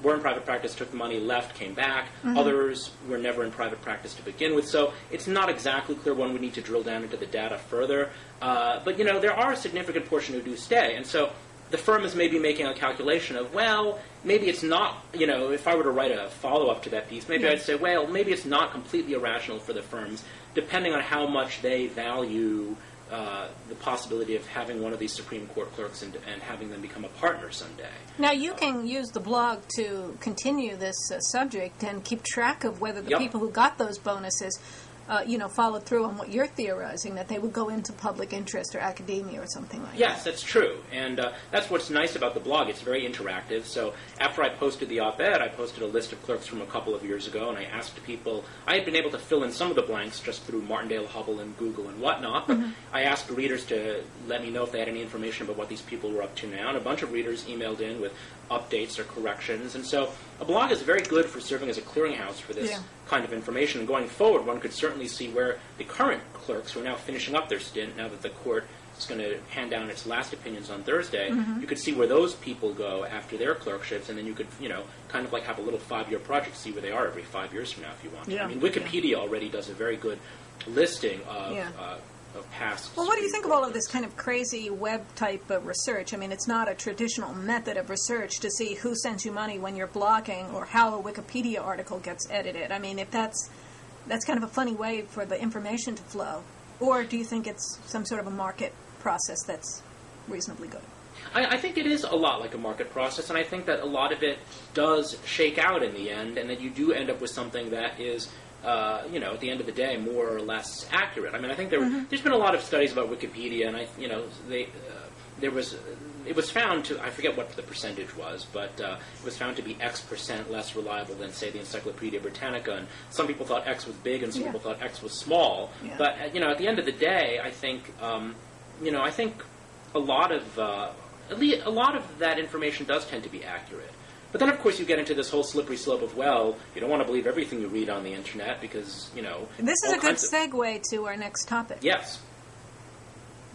were in private practice, took the money, left, came back. Others were never in private practice to begin with. So it's not exactly clear. One would need to drill down into the data further. But there are a significant portion who do stay. And so the firm is maybe making a calculation of, well, maybe it's not, if I were to write a follow-up to that piece, maybe I'd say, well, maybe it's not completely irrational for the firms, depending on how much they value the possibility of having one of these Supreme Court clerks and having them become a partner someday. Now, you can use the blog to continue this subject and keep track of whether the people who got those bonuses followed through on what you're theorizing, that they would go into public interest or academia or something like that. Yes, that's true. And that's what's nice about the blog. It's very interactive. So after I posted the op-ed, I posted a list of clerks from a couple of years ago, and I asked people, I had been able to fill in some of the blanks just through Martindale, Hubble, and Google and whatnot, but I asked the readers to let me know if they had any information about what these people were up to now, and a bunch of readers emailed in with updates or corrections. And so a blog is very good for serving as a clearinghouse for this kind of information. And going forward, one could certainly see where the current clerks who are now finishing up their stint, now that the court is going to hand down its last opinions on Thursday, you could see where those people go after their clerkships, and then you could, kind of like have a little 5-year project, see where they are every 5 years from now if you want to. I mean, Wikipedia already does a very good listing of past. Well, what do you think of all of this kind of crazy web-type of research? I mean, it's not a traditional method of research to see who sends you money when you're blogging or how a Wikipedia article gets edited. I mean, if that's kind of a funny way for the information to flow. Or do you think it's some sort of a market process that's reasonably good? I think it is a lot like a market process, and I think that a lot of it does shake out in the end, and that you do end up with something that is at the end of the day, more or less accurate. I mean, I think there's been a lot of studies about Wikipedia, and there was it was found to, I forget what the percentage was, but it was found to be X% less reliable than, say, the Encyclopedia Britannica. And some people thought X was big, and some people thought X was small. Yeah. But at the end of the day, I think I think a lot of that information does tend to be accurate. But then, of course, you get into this whole slippery slope of, well, you don't want to believe everything you read on the Internet because, This is a good segue to our next topic. Yes.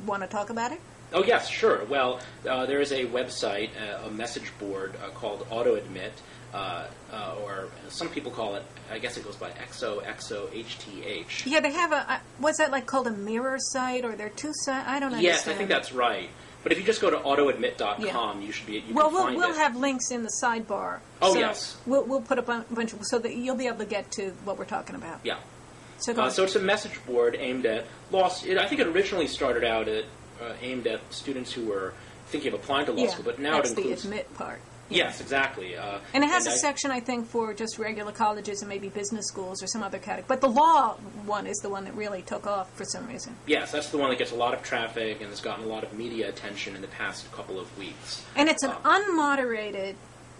Want to talk about it? Oh, yes, sure. Well, there is a website, a message board called AutoAdmit, or some people call it, I guess it goes by XOXOHTH. Yeah, they have what's that called a mirror site, or they're two sites? I don't understand. Yes, I think that's right. But if you just go to AutoAdmit.com, you can find it. We'll have links in the sidebar. Oh, so yes. We'll put up a bunch of, so that you'll be able to get to what we're talking about. Yeah. So it's a message board aimed at I think it originally started out aimed at students who were thinking of applying to law school, but now it includes... That's the admit part. Yes, exactly. And it has a section, I think, for just regular colleges and maybe business schools or some other category. But the law one is the one that really took off for some reason. Yes, that's the one that gets a lot of traffic and has gotten a lot of media attention in the past couple of weeks. And it's an unmoderated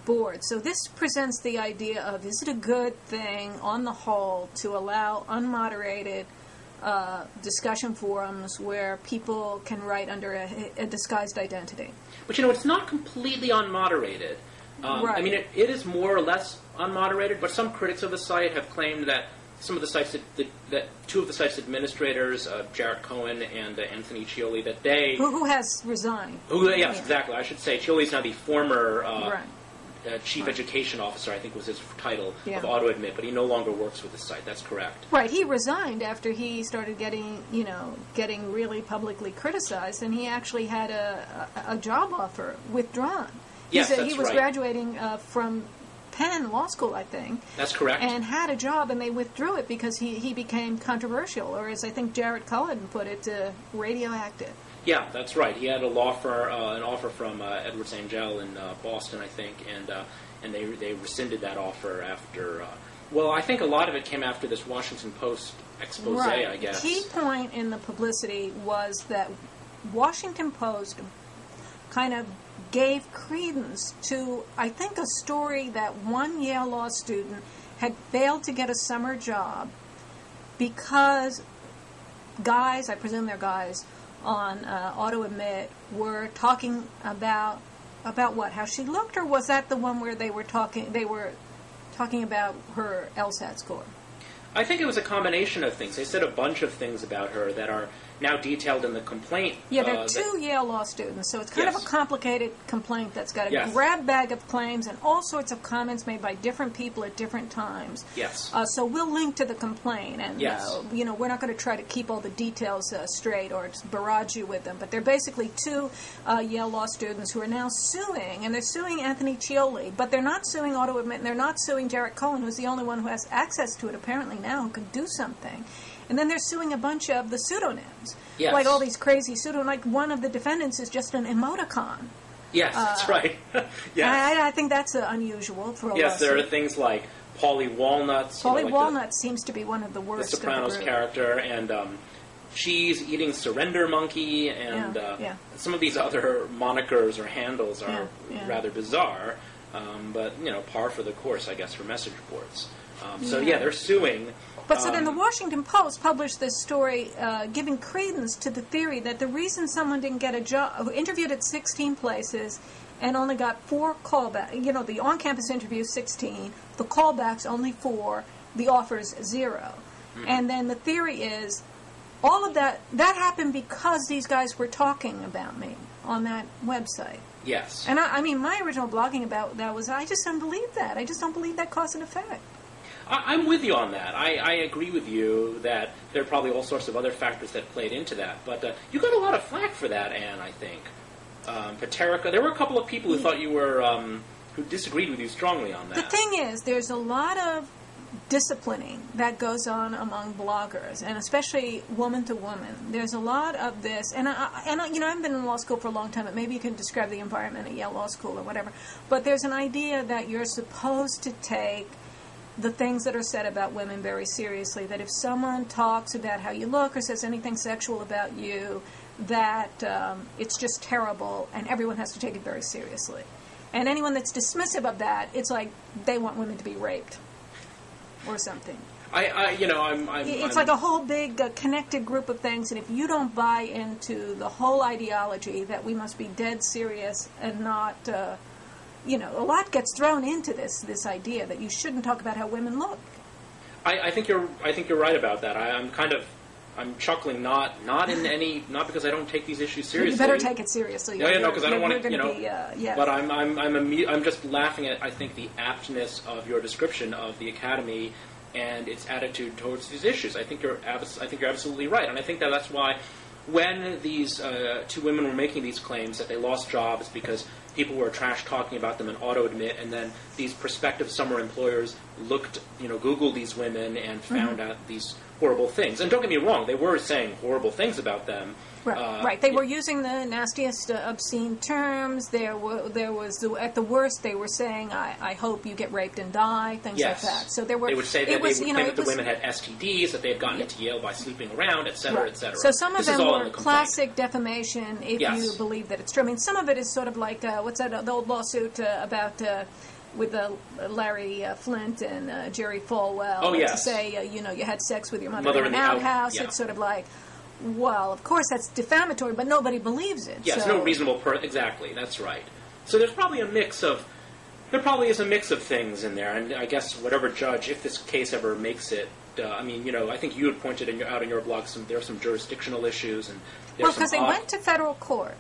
board. So this presents the idea of, is it a good thing, on the whole, to allow unmoderated discussion forums where people can write under a disguised identity? But, it's not completely unmoderated. Right. I mean, it is more or less unmoderated, but some critics of the site have claimed that some of the sites that two of the site's administrators, Jarrett Cohen and Anthony Cioli, that they... Who has resigned. Yes, exactly. I should say Cioli's now the former... Right. Chief Education Officer, I think was his title, of AutoAdmit, but he no longer works with the site. That's correct. Right. He resigned after he started getting really publicly criticized, and he actually had a job offer withdrawn. Yes, that's right. He was graduating from Penn Law School, I think. That's correct. And had a job, and they withdrew it because he became controversial, or as I think Jarrett Cohen put it, radioactive. Yeah, that's right. He had an offer from Edwards Angell in Boston, I think, and they rescinded that offer after. I think a lot of it came after this Washington Post expose, right. I guess. The key point in the publicity was that Washington Post kind of gave credence to, I think, a story that one Yale law student had failed to get a summer job because guys, I presume they're guys, on AutoAdmit were talking about what? How she looked, or was that the one where they were talking about her LSAT score? I think it was a combination of things. They said a bunch of things about her that are now detailed in the complaint. Yeah, there are two Yale law students, so it's kind of a complicated complaint that's got a grab bag of claims and all sorts of comments made by different people at different times. Yes. So we'll link to the complaint, and we're not going to try to keep all the details straight or just barrage you with them, but they're basically two Yale law students who are now suing, and they're suing Anthony Cioli, but they're not suing AutoAdmit, and they're not suing Jarrett Cohen, who's the only one who has access to it apparently now, who can do something. And then they're suing a bunch of the pseudonyms. Yes. Like all these crazy pseudonyms. Like one of the defendants is just an emoticon. Yes, that's right. Yes. I think that's unusual for a lawsuit. Yes, there are things like Polly Walnuts. Polly Walnuts seems to be one of the worst. The Sopranos character, and Cheese eating Surrender Monkey, and some of these other monikers or handles are rather bizarre, but par for the course, I guess, for message boards. They're suing. But so then the Washington Post published this story giving credence to the theory that the reason someone didn't get a job, interviewed at 16 places and only got 4 callbacks, the on-campus interviews 16, the callbacks only 4, the offers 0. Mm-hmm. And then the theory is all of that happened because these guys were talking about me on that website. Yes. And I mean, my original blogging about that was, I just don't believe that. I just don't believe that cause and effect. I'm with you on that. I agree with you that there are probably all sorts of other factors that played into that. But you got a lot of flack for that, Anne, I think. Paterica, there were a couple of people who thought you were, who disagreed with you strongly on that. The thing is, there's a lot of disciplining that goes on among bloggers, and especially woman to woman. There's a lot of this, and I've been in law school for a long time, but maybe you can describe the environment at Yale Law School or whatever. But there's an idea that you're supposed to take the things that are said about women very seriously, that if someone talks about how you look or says anything sexual about you, that it's just terrible and everyone has to take it very seriously. And anyone that's dismissive of that, it's like they want women to be raped or something. It's like a whole big connected group of things, and if you don't buy into the whole ideology that we must be dead serious and not, a lot gets thrown into this idea that you shouldn't talk about how women look. I think you're right about that. I'm chuckling not because I don't take these issues seriously. You better take it seriously. Because I don't want to, But I'm just laughing at, I think, the aptness of your description of the Academy and its attitude towards these issues. I think you're absolutely right, and I think that's why when these two women were making these claims that they lost jobs because people were trash talking about them in AutoAdmit, and then these prospective summer employers Googled these women and found out these horrible things. And don't get me wrong, they were saying horrible things about them. Right. They were using the nastiest, obscene terms. There was at the worst, they were saying, "I hope you get raped and die," things like that. So there were. They would say that they would claim that the women had STDs, that they had gotten into Yale by sleeping around, etc., etc. So some of them were classic defamation, if you believe that it's true. I mean, some of it is sort of like what's that? The old lawsuit about. With Larry Flint and Jerry Falwell. Oh, yes. To say, you had sex with your mother in an outhouse. Yeah. It's sort of like, well, of course that's defamatory, but nobody believes it. Yes, no reasonable exactly, that's right. So there's probably a mix of things in there, and I guess whatever judge, if this case ever makes it, I think you had pointed out in your blog there are some jurisdictional issues, and because they went to federal court,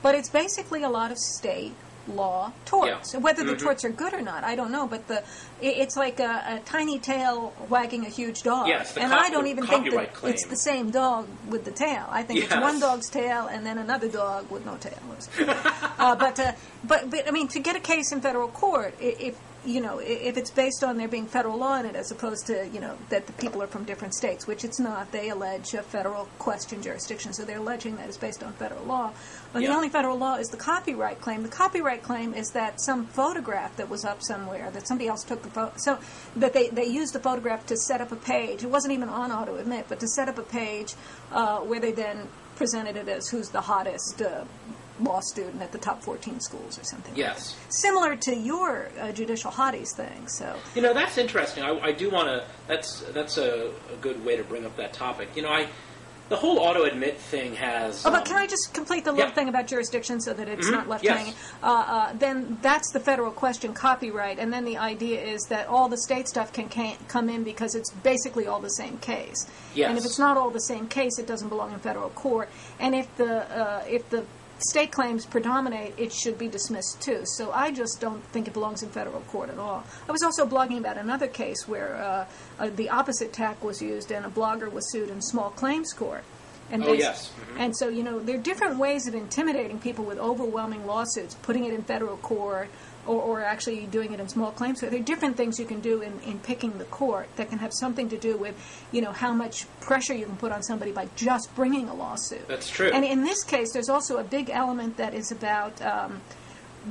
but it's basically a lot of state law torts. Yeah. Whether the torts are good or not, I don't know. But it's like a tiny tail wagging a huge dog. Yes, and I don't even think that it's the same dog with the tail. I think it's one dog's tail and then another dog with no tail. But I mean, to get a case in federal court, if it's based on there being federal law in it, as opposed to that the people are from different states, which it's not. They allege a federal question jurisdiction, so they're alleging that it's based on federal law. But the only federal law is the copyright claim. The copyright claim is that some photograph that was up somewhere, that somebody else took the photo, so that they used the photograph to set up a page. It wasn't even on AutoAdmit, but to set up a page where they then presented it as who's the hottest law student at the top 14 schools or something. Yes. Like that. Similar to your Judicial Hotties thing. So that's interesting. I do want to. That's a good way to bring up that topic. The whole AutoAdmit thing has... but can I just complete the little thing about jurisdiction so that it's not left hanging? Then that's the federal question, copyright, and then the idea is that all the state stuff can come in because it's basically all the same case. Yes. And if it's not all the same case, it doesn't belong in federal court. And if the state claims predominate, it should be dismissed too. So I just don't think it belongs in federal court at all. I was also blogging about another case where the opposite tack was used and a blogger was sued in small claims court. And and so, there are different ways of intimidating people with overwhelming lawsuits, putting it in federal court or actually doing it in small claims. So there are different things you can do in picking the court that can have something to do with, how much pressure you can put on somebody by just bringing a lawsuit. That's true. And in this case, there's also a big element that is about...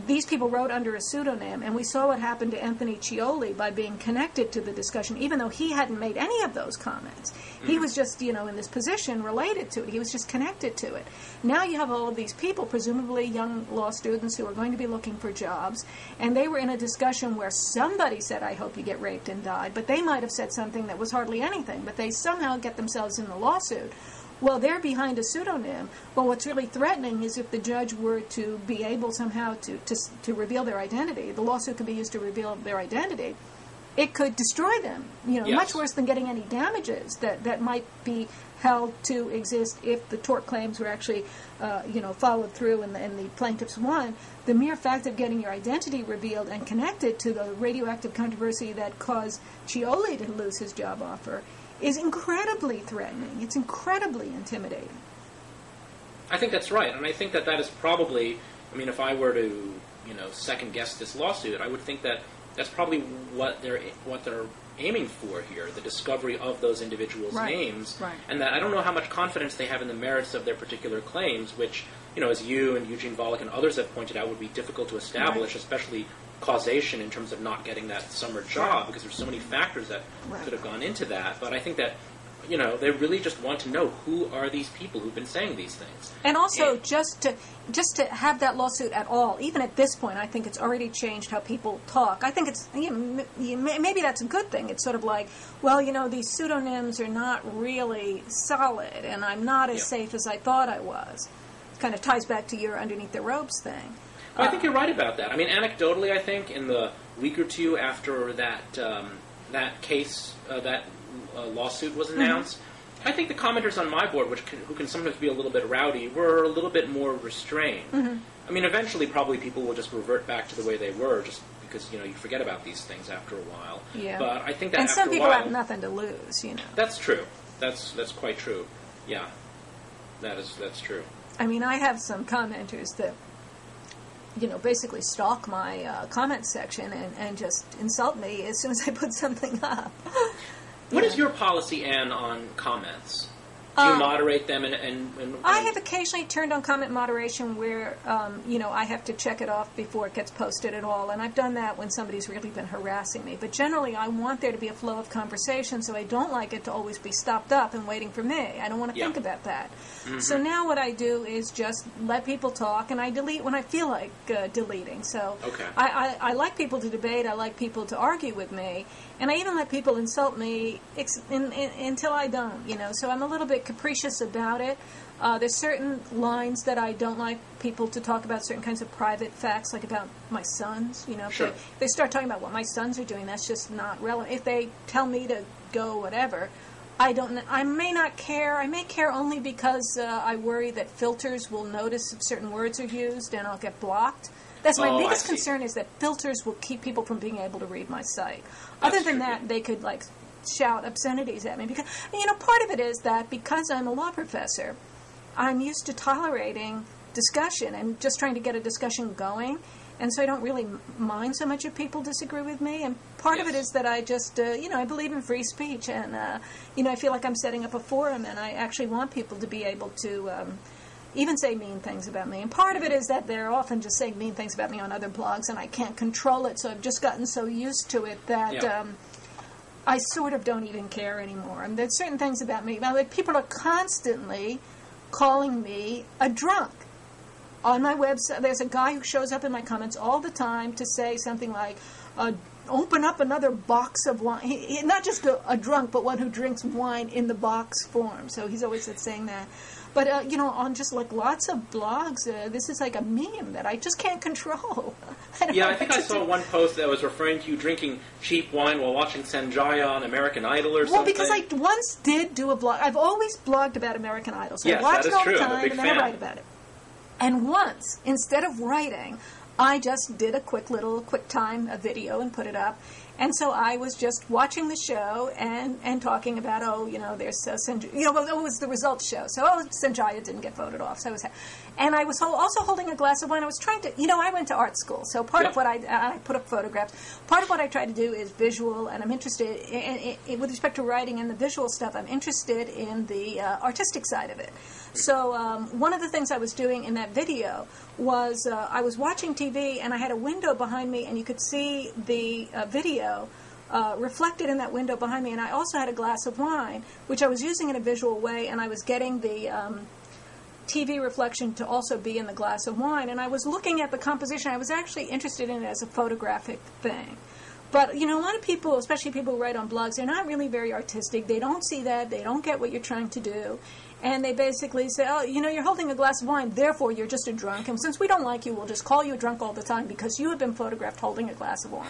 these people wrote under a pseudonym, and we saw what happened to Anthony Cioli by being connected to the discussion, even though he hadn't made any of those comments. He was just, in this position related to it. He was just connected to it. Now you have all of these people, presumably young law students, who are going to be looking for jobs, and they were in a discussion where somebody said, "I hope you get raped and die," but they might have said something that was hardly anything, but they somehow get themselves in the lawsuit. Well, they're behind a pseudonym. Well, what's really threatening is if the judge were to be able somehow to reveal their identity, the lawsuit could be used to reveal their identity, it could destroy them, much worse than getting any damages that might be held to exist if the tort claims were actually, followed through and the plaintiffs won. The mere fact of getting your identity revealed and connected to the radioactive controversy that caused Cioli to lose his job offer is incredibly threatening. It's incredibly intimidating. I think that's right, and I think that is probably, if I were to, second guess this lawsuit, I would think that that's probably what they're aiming for here, the discovery of those individuals' names, and that I don't know how much confidence they have in the merits of their particular claims, which, as you and Eugene Volokh and others have pointed out, would be difficult to establish, especially causation in terms of not getting that summer job, because there's so many factors that could have gone into that. But I think that, they really just want to know who are these people who've been saying these things. And also, just to have that lawsuit at all, even at this point, I think it's already changed how people talk. I think it's, maybe that's a good thing. It's sort of like, well, these pseudonyms are not really solid, and I'm not as safe as I thought I was. It kind of ties back to your underneath the robes thing. Well, I think you're right about that. I mean, anecdotally, I think in the week or two after that case, that lawsuit was announced, I think the commenters on my board, who can sometimes be a little bit rowdy, were a little bit more restrained. I mean, eventually, probably people will just revert back to the way they were, just because you forget about these things after a while. Yeah. But I think that and after some people a while, have nothing to lose. That's true. That's quite true. Yeah, that's true. I mean, I have some commenters that basically stalk my comment section and just insult me as soon as I put something up. What is your policy, Anne, on comments? Do you moderate them? And I have occasionally turned on comment moderation where, I have to check it off before it gets posted at all. And I've done that when somebody's really been harassing me. But generally, I want there to be a flow of conversation, so I don't like it to always be stopped up and waiting for me. I don't want to think about that. So now what I do is just let people talk, and I delete when I feel like deleting. So I like people to debate. I like people to argue with me. And I even let people insult me until I don't, So I'm a little bit capricious about it. There's certain lines that I don't like people to talk about, certain kinds of private facts, like about my sons. Sure. If they start talking about what my sons are doing, that's just not relevant. If they tell me to go whatever, I may not care. I may care only because I worry that filters will notice if certain words are used and I'll get blocked. That's my biggest concern, is that filters will keep people from being able to read my site. Other than that, they could shout obscenities at me. Because part of it is that because I'm a law professor, I'm used to tolerating discussion and just trying to get a discussion going. And so I don't really mind so much if people disagree with me. And part of it is that I just, I believe in free speech. And, I feel like I'm setting up a forum, and I actually want people to be able to even say mean things about me. And part of it is that they're often just saying mean things about me on other blogs, and I can't control it. So I've just gotten so used to it that I sort of don't even care anymore. And there's certain things about me. People are constantly calling me a drunk. On my website, there's a guy who shows up in my comments all the time to say something like, open up another box of wine. Not just a drunk, but one who drinks wine in the box form. So he's always saying that. But, on just lots of blogs, this is like a meme that I just can't control. I think I saw one post that was referring to you drinking cheap wine while watching Sanjaya on American Idol or something. Well, because I once did do a blog. I've always blogged about American Idol. So yes, I watch it all true. the time, and then I write about it. And once, instead of writing, I just did a quick time video and put it up. And so I was just watching the show and talking about, there's Sanjaya, it was the results show. So, Sanjaya didn't get voted off. So and I was also holding a glass of wine. I was trying to, I went to art school. So part of what I put up photographs. Part of what I try to do is visual, and I'm interested, with respect to writing and the visual stuff, I'm interested in the artistic side of it. So one of the things I was doing in that video was I was watching TV, and I had a window behind me, and you could see the video reflected in that window behind me. And I also had a glass of wine, which I was using in a visual way, and I was getting the TV reflection to also be in the glass of wine. And I was looking at the composition. I was actually interested in it as a photographic thing. But, a lot of people, especially people who write on blogs, they're not really very artistic. They don't see that. They don't get what you're trying to do. And they basically say, you're holding a glass of wine, therefore you're just a drunk. And since we don't like you, we'll just call you a drunk all the time because you have been photographed holding a glass of wine.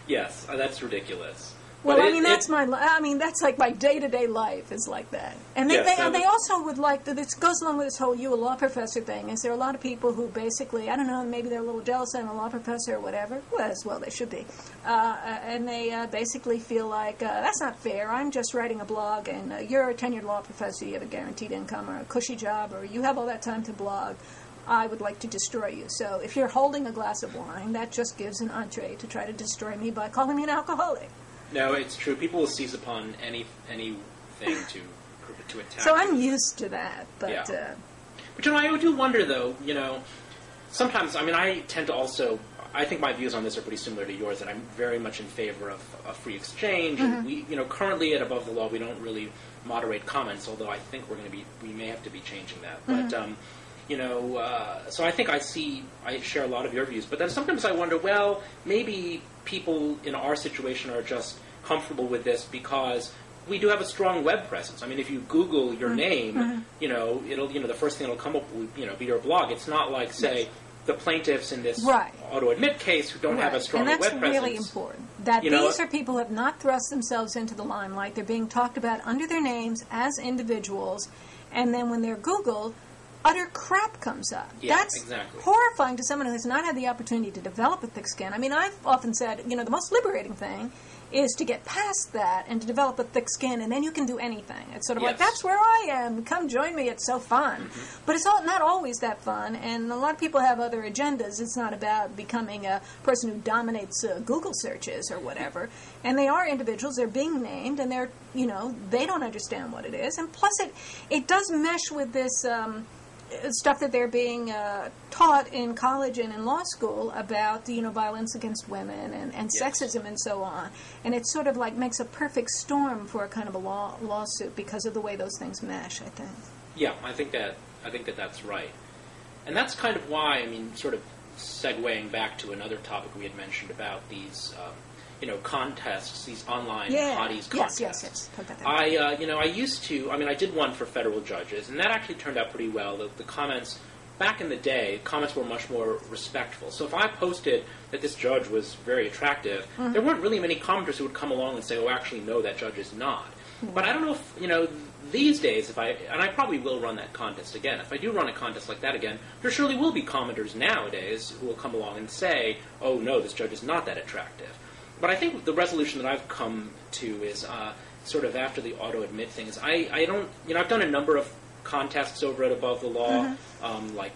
Yes, that's ridiculous. Well, that's like my day-to-day life is like that. And they also would like, this goes along with this whole you a law professor thing, is there are a lot of people who basically, I don't know, maybe they're a little jealous I'm a law professor or whatever. Well, they should be. And they basically feel like, that's not fair, I'm just writing a blog, and you're a tenured law professor, you have a guaranteed income or a cushy job, or you have all that time to blog. I would like to destroy you. So if you're holding a glass of wine, that just gives an entree to try to destroy me by calling me an alcoholic. No, it's true. People will seize upon anything to attack. So I'm used to that, but. But I do wonder, though. Sometimes I tend to also. I think my views on this are pretty similar to yours, that I'm very much in favor of a free exchange. And we, currently at Above the Law, we don't really moderate comments, although I think we may have to be changing that. But, so I think I share a lot of your views. But then sometimes I wonder, well, maybe people in our situation are just comfortable with this because we do have a strong web presence. I mean, if you Google your name, it'll, the first thing that'll come up will, be your blog. It's not like, say, the plaintiffs in this AutoAdmit case who don't have a strong web presence. And that's really important. That these are people who have not thrust themselves into the limelight. They're being talked about under their names as individuals, and then when they're Googled, utter crap comes up. Yeah, that's exactly. horrifying to someone who has not had the opportunity to develop a thick skin. I mean, I've often said, the most liberating thing is to get past that and to develop a thick skin, and then you can do anything. It's sort of like, that's where I am. Come join me. It's so fun. But it's not always that fun, and a lot of people have other agendas. It's not about becoming a person who dominates Google searches or whatever. And they are individuals. They're being named, and they're, they don't understand what it is. And plus, it does mesh with this stuff that they're being taught in college and in law school about, violence against women and sexism and so on. And it sort of like makes a perfect storm for a kind of a lawsuit because of the way those things mesh, I think. Yeah, I think that that's right. And that's kind of why, I mean, sort of segueing back to another topic we had mentioned about these contests, these online hotties contests. Yes. I did one for federal judges, and that actually turned out pretty well. The comments, back in the day, comments were much more respectful. So if I posted that this judge was very attractive, there weren't really many commenters who would come along and say, oh, actually, no, that judge is not. But I don't know if, these days, and I probably will run that contest again. If I do run a contest like that again, there surely will be commenters nowadays who will come along and say, oh, no, this judge is not that attractive. But I think the resolution that I've come to is sort of after the AutoAdmit thing is I don't, I've done a number of contests over at Above the Law, like,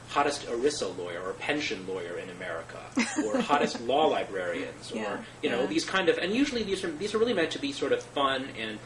hottest ERISA lawyer or pension lawyer in America, or hottest law librarians, or, these kind of, and usually these are really meant to be sort of fun and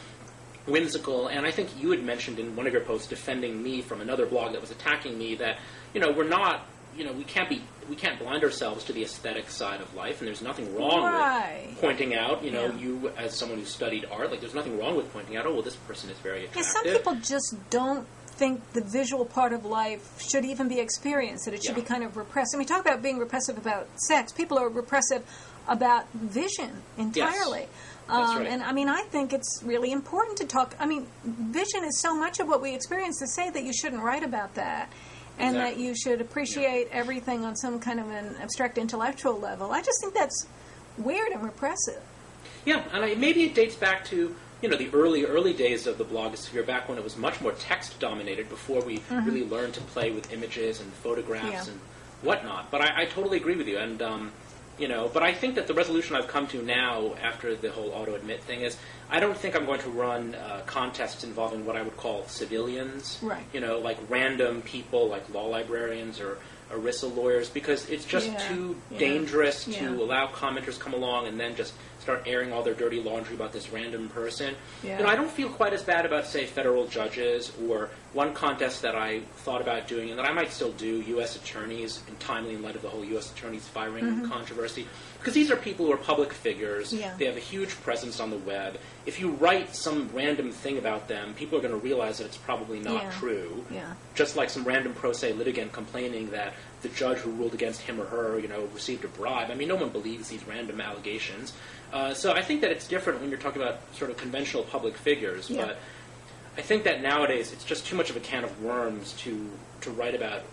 whimsical, and I think you had mentioned in one of your posts defending me from another blog that was attacking me that, we're not, we can't blind ourselves to the aesthetic side of life, and there's nothing wrong with pointing out, you as someone who studied art, like there's nothing wrong with pointing out, oh, well, this person is very attractive. Yeah, some people just don't think the visual part of life should even be experienced, that it should be kind of repressed. And we talk about being repressive about sex. People are repressive about vision entirely. Yes. That's right. And I mean, I think it's really important to talk. I mean, vision is so much of what we experience, to say that you shouldn't write about that. And that you should appreciate everything on some kind of an abstract intellectual level. I just think that's weird and repressive. Yeah, and maybe it dates back to, the early days of the blogosphere, back when it was much more text-dominated, before we really learned to play with images and photographs and whatnot. But I totally agree with you. And, but I think that the resolution I've come to now, after the whole AutoAdmit thing, is I don't think I'm going to run contests involving what I would call civilians. Right. Like random people, like law librarians or ERISA lawyers, because it's just too dangerous to allow commenters come along and then just start airing all their dirty laundry about this random person. Yeah. I don't feel quite as bad about, say, federal judges, or one contest that I thought about doing, and that I might still do, U.S. attorneys, timely in light of the whole U.S. attorneys firing controversy. Because these are people who are public figures. Yeah. They have a huge presence on the web. If you write some random thing about them, people are going to realize that it's probably not true. Yeah. Just like some random pro se litigant complaining that the judge who ruled against him or her, received a bribe. I mean, no one believes these random allegations. So I think that it's different when you're talking about sort of conventional public figures. Yeah. But I think that nowadays it's just too much of a can of worms to write about,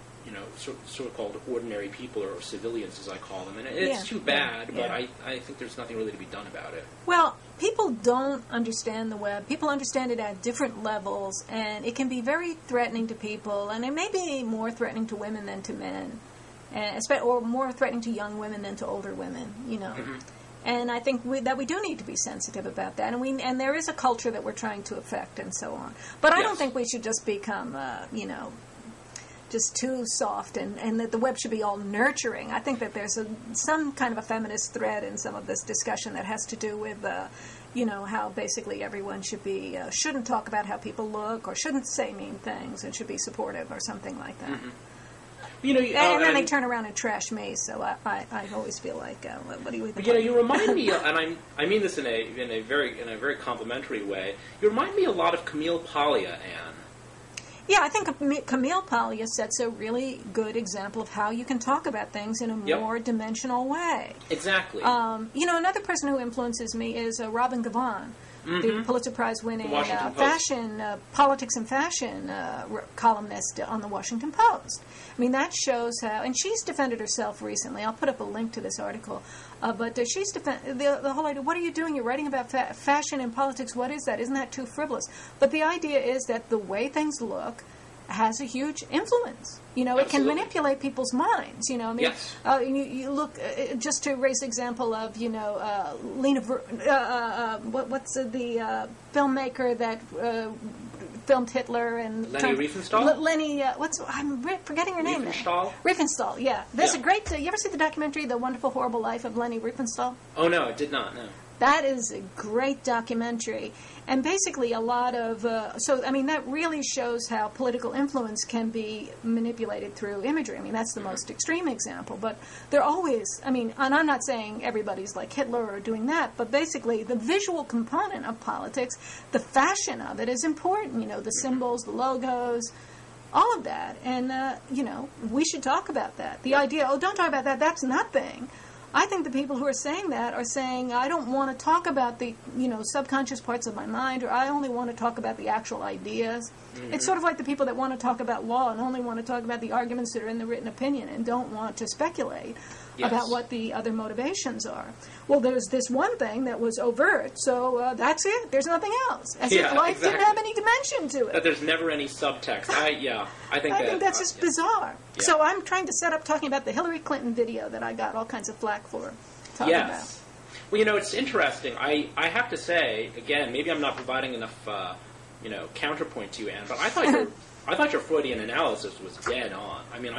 so-called ordinary people, or civilians, as I call them. And it's too bad, but I think there's nothing really to be done about it. Well, people don't understand the web. People understand it at different levels, and it can be very threatening to people, and it may be more threatening to women than to men, or more threatening to young women than to older women, And I think that we do need to be sensitive about that, and there is a culture that we're trying to affect, and so on. But I don't think we should just become, just too soft, and that the web should be all nurturing. I think that there's some kind of a feminist thread in some of this discussion that has to do with, how basically everyone shouldn't talk about how people look, or shouldn't say mean things, and should be supportive, or something like that. You know, and then they turn around and trash me. So I always feel like, what do you even? You know, you remind me, and I mean this in a very complimentary way. You remind me a lot of Camille Paglia, Anne. Yeah, I think Camille Paglia sets a really good example of how you can talk about things in a more dimensional way. Exactly. You know, another person who influences me is Robin Givhan, the Pulitzer Prize-winning fashion, politics and fashion columnist on the Washington Post. I mean, that shows how, and she's defended herself recently. I'll put up a link to this article. But she's the whole idea, what are you doing? You're writing about fashion and politics. What is that? Isn't that too frivolous? But the idea is that the way things look has a huge influence. You know, it can manipulate people's minds. You know, I mean, you look, just to raise the example of, you know, what's the filmmaker that filmed Hitler and Leni Riefenstahl. I'm forgetting her name. Riefenstahl. Riefenstahl. Yeah, there's a great. You ever see the documentary, The Wonderful Horrible Life of Leni Riefenstahl? Oh no, I did not. No. That is a great documentary, and basically a lot of. So I mean, that really shows how political influence can be manipulated through imagery. I mean, that's the most extreme example, but they're always. I mean, and I'm not saying everybody's like Hitler or doing that, but basically the visual component of politics, the fashion of it, is important. You know, the symbols, the logos, all of that, and you know, we should talk about that. The idea, don't talk about that. That's nothing. I think the people who are saying that are saying, I don't want to talk about the, you know, subconscious parts of my mind, or I only want to talk about the actual ideas. It's sort of like the people that want to talk about law and only want to talk about the arguments that are in the written opinion and don't want to speculate about what the other motivations are. Well, there's this one thing that was overt, so that's it. There's nothing else. As if life didn't have any dimension to it. That there's never any subtext. I think that's just bizarre. Yeah. So I'm trying to set up talking about the Hillary Clinton video that I got all kinds of flack for talking about. Well, you know, it's interesting. I have to say, again, maybe I'm not providing enough, you know, counterpoint to you, Anne, but I thought your Freudian analysis was dead on. I mean,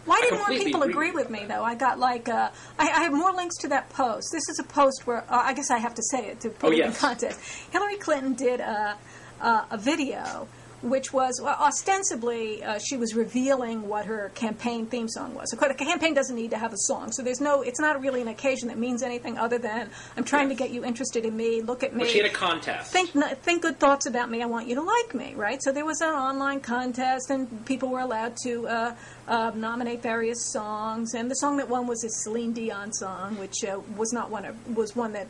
Why didn't more people agree with me, though? I got, like, I have more links to that post. This is a post where, I guess I have to say it to put it in context. Hillary Clinton did a video, which was, ostensibly, she was revealing what her campaign theme song was. Of course, a campaign doesn't need to have a song, so it's not really an occasion that means anything other than, I'm trying to get you interested in me, look at me. Well, she had a contest. Think good thoughts about me, I want you to like me, right? So there was an online contest, and people were allowed to nominate various songs, and the song that won was a Celine Dion song, which was one that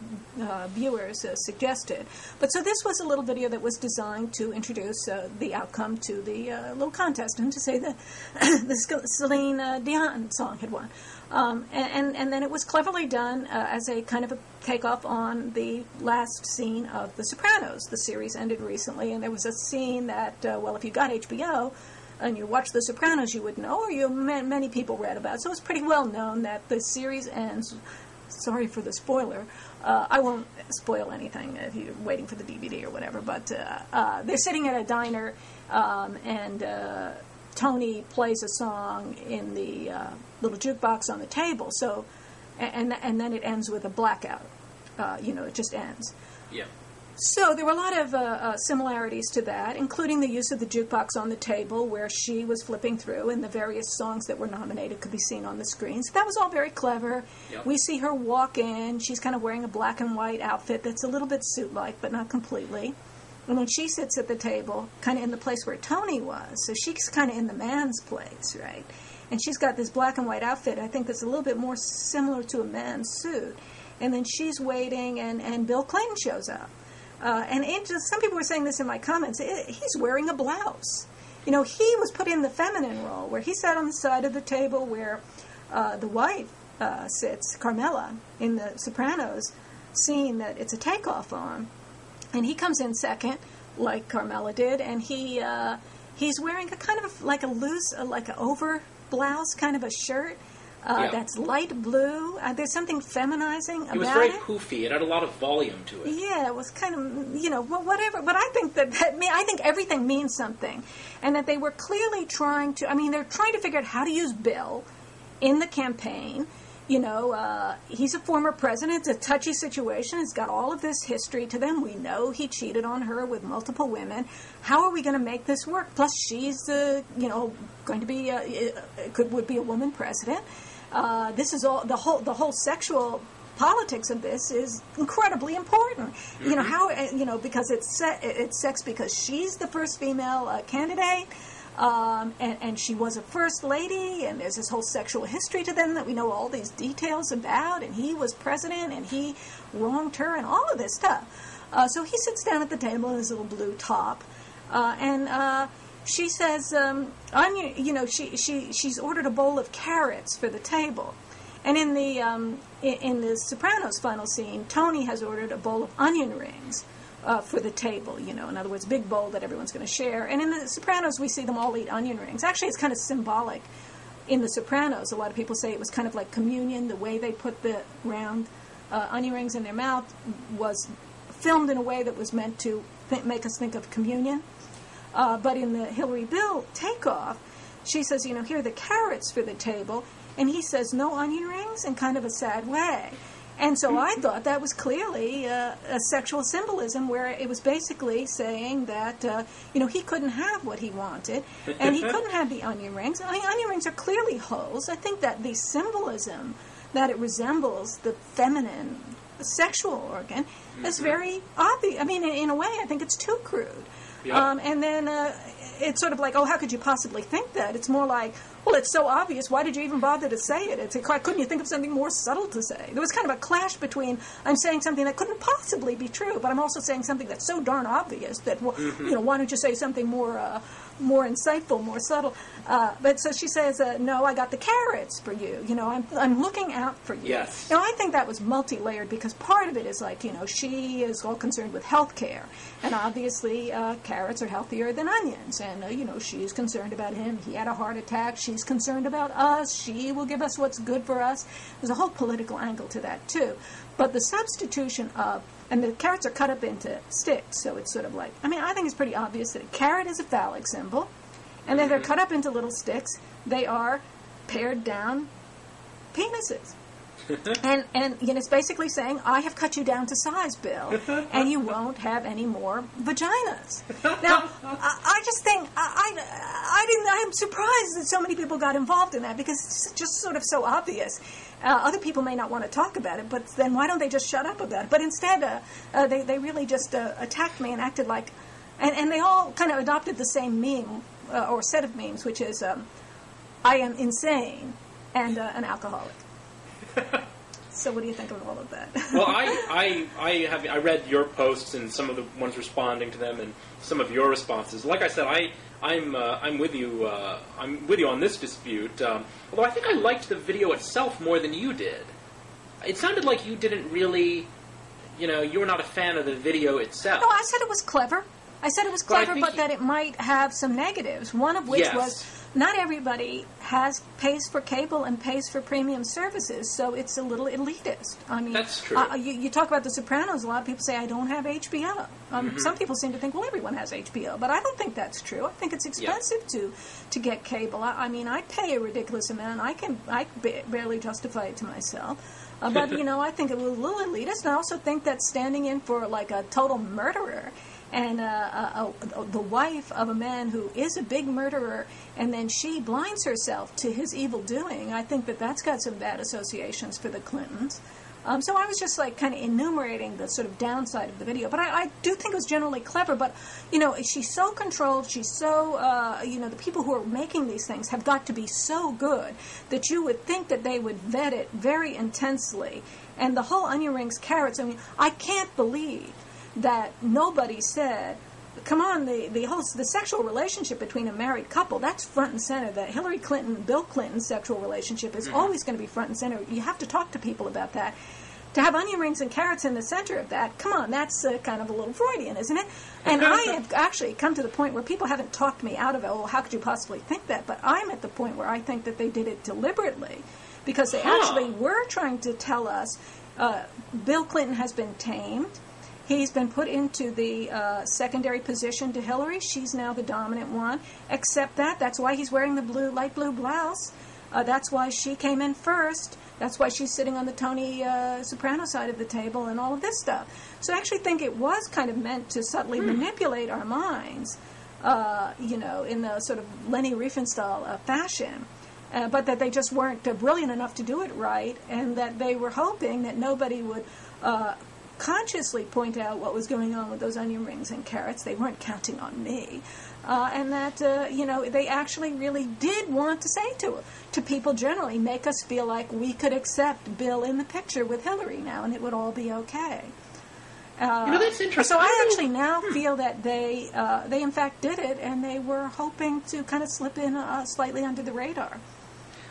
viewers suggested. But so this was a little video that was designed to introduce the outcome to the little contest, and to say that the Celine Dion song had won. And then it was cleverly done as a kind of a takeoff on the last scene of The Sopranos. The series ended recently, and there was a scene that, if you got HBO and you watched The Sopranos, you would know, or many people read about. So it's pretty well known that the series ends. Sorry for the spoiler. I won't spoil anything if you're waiting for the DVD or whatever. But they're sitting at a diner, and Tony plays a song in the little jukebox on the table. So, and then it ends with a blackout. It just ends. Yeah. So there were a lot of similarities to that, including the use of the jukebox on the table where she was flipping through and the various songs that were nominated could be seen on the screen. So that was all very clever. Yep. We see her walk in. She's kind of wearing a black and white outfit that's a little bit suit-like, but not completely. And when she sits at the table, kind of in the place where Tony was, so she's kind of in the man's place, right? And she's got this black and white outfit, I think, that's a little bit more similar to a man's suit. And then she's waiting, and Bill Clinton shows up. Some people were saying this in my comments, he's wearing a blouse. You know, he was put in the feminine role, where he sat on the side of the table where the wife sits, Carmela, in The Sopranos, scene that it's a takeoff on. And he comes in second, like Carmela did, and he's wearing a kind of like a loose, like an over blouse, kind of a shirt. That's light blue. There's something feminizing about it. It was very poofy. It had a lot of volume to it. Yeah, it was kind of, whatever. But I think I think everything means something. And that they were clearly they're trying to figure out how to use Bill in the campaign. he's a former president. It's a touchy situation. It's got all of this history to them. We know he cheated on her with multiple women. How are we going to make this work? Plus, she's, going to be, would be a woman president. This is all, the whole sexual politics of this is incredibly important. Because it's sex because she's the first female candidate. And she was a first lady, and there's this whole sexual history to them that we know all these details about, and he was president, and he wronged her, and all of this stuff. So he sits down at the table in his little blue top, and she says, she's ordered a bowl of carrots for the table. And in the Sopranos final scene, Tony has ordered a bowl of onion rings. For the table, in other words, big bowl that everyone's going to share. And in the Sopranos, we see them all eat onion rings. Actually, it's kind of symbolic. In the Sopranos, a lot of people say it was kind of like communion. The way they put the round onion rings in their mouth was filmed in a way that was meant to make us think of communion. But in the Hillary Bill takeoff, she says, here are the carrots for the table. And he says, no onion rings, in kind of a sad way. And so I thought that was clearly a sexual symbolism where it was basically saying that, he couldn't have what he wanted, and he couldn't have the onion rings. I mean, onion rings are clearly holes. I think that the symbolism that it resembles the feminine sexual organ is very obvious. I mean, in a way, I think it's too crude. Yeah. And then it's sort of like, how could you possibly think that? It's more like, well, it's so obvious. Why did you even bother to say it? Couldn't you think of something more subtle to say? There was kind of a clash between I'm saying something that couldn't possibly be true, but I'm also saying something that's so darn obvious that, why don't you say something more insightful, more subtle? But so she says, no, I got the carrots for you. I'm looking out for you. Yes. I think that was multi-layered because part of it is like, she is all concerned with health care. And obviously, carrots are healthier than onions. And, she's concerned about him. He had a heart attack. She's concerned about us. She will give us what's good for us. There's a whole political angle to that, too. But the substitution of, and the carrots are cut up into sticks, so it's sort of like, I think it's pretty obvious that a carrot is a phallic symbol, and then they're cut up into little sticks. They are pared down penises. and it's basically saying, I have cut you down to size, Bill, and you won't have any more vaginas. Now, I just think, I'm surprised that so many people got involved in that because it's just sort of so obvious. Other people may not want to talk about it, but then why don't they just shut up about it? But instead, they really just attacked me and acted like, and they all kind of adopted the same meme, or set of memes, which is, I am insane and an alcoholic. So what do you think of all of that? Well, I read your posts and some of the ones responding to them and some of your responses. Like I said, I'm with you. I'm with you on this dispute. Although I think I liked the video itself more than you did. It sounded like you didn't really, you were not a fan of the video itself. No, I said it was clever. But that it might have some negatives. One of which was not everybody pays for cable and pays for premium services, so it's a little elitist. That's true. You talk about The Sopranos. A lot of people say I don't have HBO. Some people seem to think, well, everyone has HBO, but I don't think that's true. I think it's expensive to get cable. I pay a ridiculous amount. I barely justify it to myself. But I think it was a little elitist, and I also think that standing in for like a total murderer. And the wife of a man who is a big murderer, and then she blinds herself to his evil doing. I think that's got some bad associations for the Clintons. So I was just like kind of enumerating the sort of downside of the video. But I do think it was generally clever. But, she's so controlled. She's so, the people who are making these things have got to be so good that you would think that they would vet it very intensely. And the whole onion rings, carrots, I can't believe that nobody said, come on, the sexual relationship between a married couple, that's front and center. The Hillary Clinton, Bill Clinton sexual relationship is always going to be front and center. You have to talk to people about that. To have onion rings and carrots in the center of that, come on, that's kind of a little Freudian, isn't it? And I have actually come to the point where people haven't talked me out of it. Oh, how could you possibly think that? But I'm at the point where I think that they did it deliberately because they actually were trying to tell us Bill Clinton has been tamed. He's been put into the secondary position to Hillary. She's now the dominant one. Except that's why he's wearing the light blue blouse. That's why she came in first. That's why she's sitting on the Tony Soprano side of the table and all of this stuff. So I actually think it was kind of meant to subtly manipulate our minds, in the sort of Leni Riefenstahl fashion, but that they just weren't brilliant enough to do it right, and that they were hoping that nobody would consciously point out what was going on with those onion rings and carrots. They weren't counting on me. And that, they actually really did want to say to people generally, make us feel like we could accept Bill in the picture with Hillary now, and it would all be okay. That's interesting. So I actually now feel that they in fact did it, and they were hoping to kind of slip in slightly under the radar.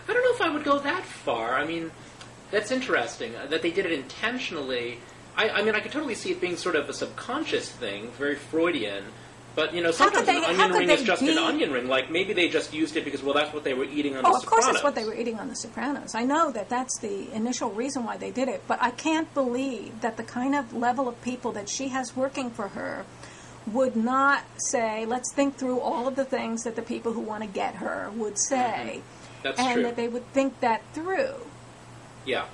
I don't know if I would go that far. I mean, that's interesting, that they did it intentionally. I mean, I could totally see it being sort of a subconscious thing, very Freudian. But, sometimes an onion ring is just an onion ring. Like, maybe they just used it because, well, that's what they were eating on The Sopranos. Of course it's what they were eating on The Sopranos. I know that that's the initial reason why they did it. But I can't believe that the kind of level of people that she has working for her would not say, let's think through all of the things that the people who want to get her would say. That's and true. that they would think that through. Yeah.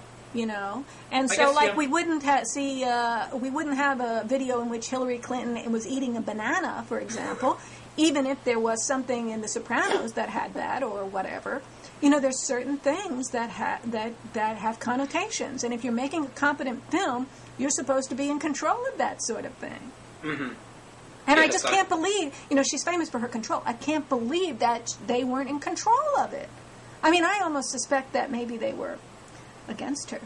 And so we wouldn't have a video in which Hillary Clinton was eating a banana, for example, even if there was something in The Sopranos that had that or whatever. There's certain things that have connotations, and if you're making a competent film, you're supposed to be in control of that sort of thing. Mm-hmm. And I just can't believe, she's famous for her control. I can't believe that they weren't in control of it. I mean, I almost suspect that maybe they were against her.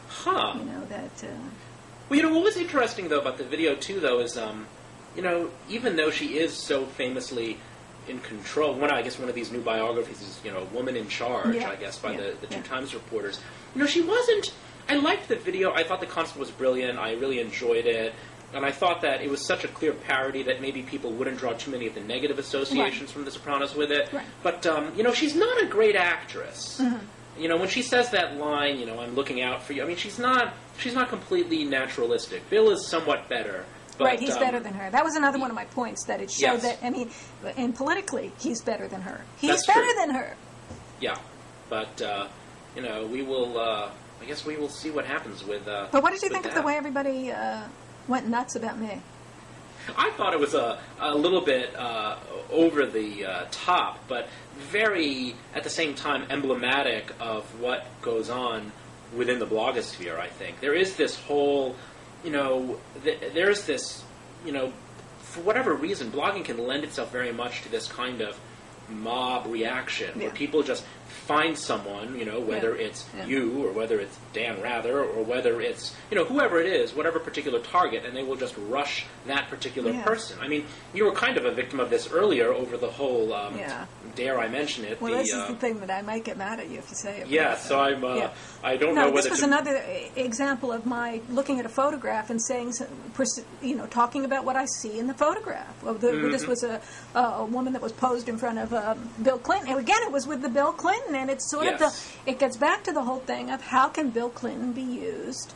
Huh. Well, what was interesting, though, about the video, too, though, is, even though she is so famously in control, one of these new biographies is, Woman in Charge, I guess, by the Two Times reporters. She wasn't... I liked the video. I thought the concept was brilliant. I really enjoyed it. And I thought that it was such a clear parody that maybe people wouldn't draw too many of the negative associations from The Sopranos with it. Right. But, she's not a great actress. Mm-hmm. When she says that line, I'm looking out for you, I mean, she's not completely naturalistic. Bill is somewhat better. But, right, he's better than her. That was another one of my points, that it showed that, and politically, he's better than her. He's better than her. Yeah, but, we will, I guess we will see what happens with But what did you think of the way everybody went nuts about me? I thought it was a little bit over the top, but very, at the same time, emblematic of what goes on within the blogosphere, I think. There is this whole, there's this, for whatever reason, blogging can lend itself very much to this kind of mob reaction, where people just find someone, whether it's you or whether it's Dan Rather or whether it's, whoever it is, whatever particular target, and they will just rush that particular person. I mean, you were kind of a victim of this earlier over the whole, dare I mention it? Well, this is the thing that I might get mad at you if you say it. Yeah, so I'm, I don't know whether this was another example of my looking at a photograph and saying, talking about what I see in the photograph. Well, this was a woman that was posed in front of Bill Clinton. And again, it was with the Bill Clinton, and it's sort of it gets back to the whole thing of how can Bill Clinton be used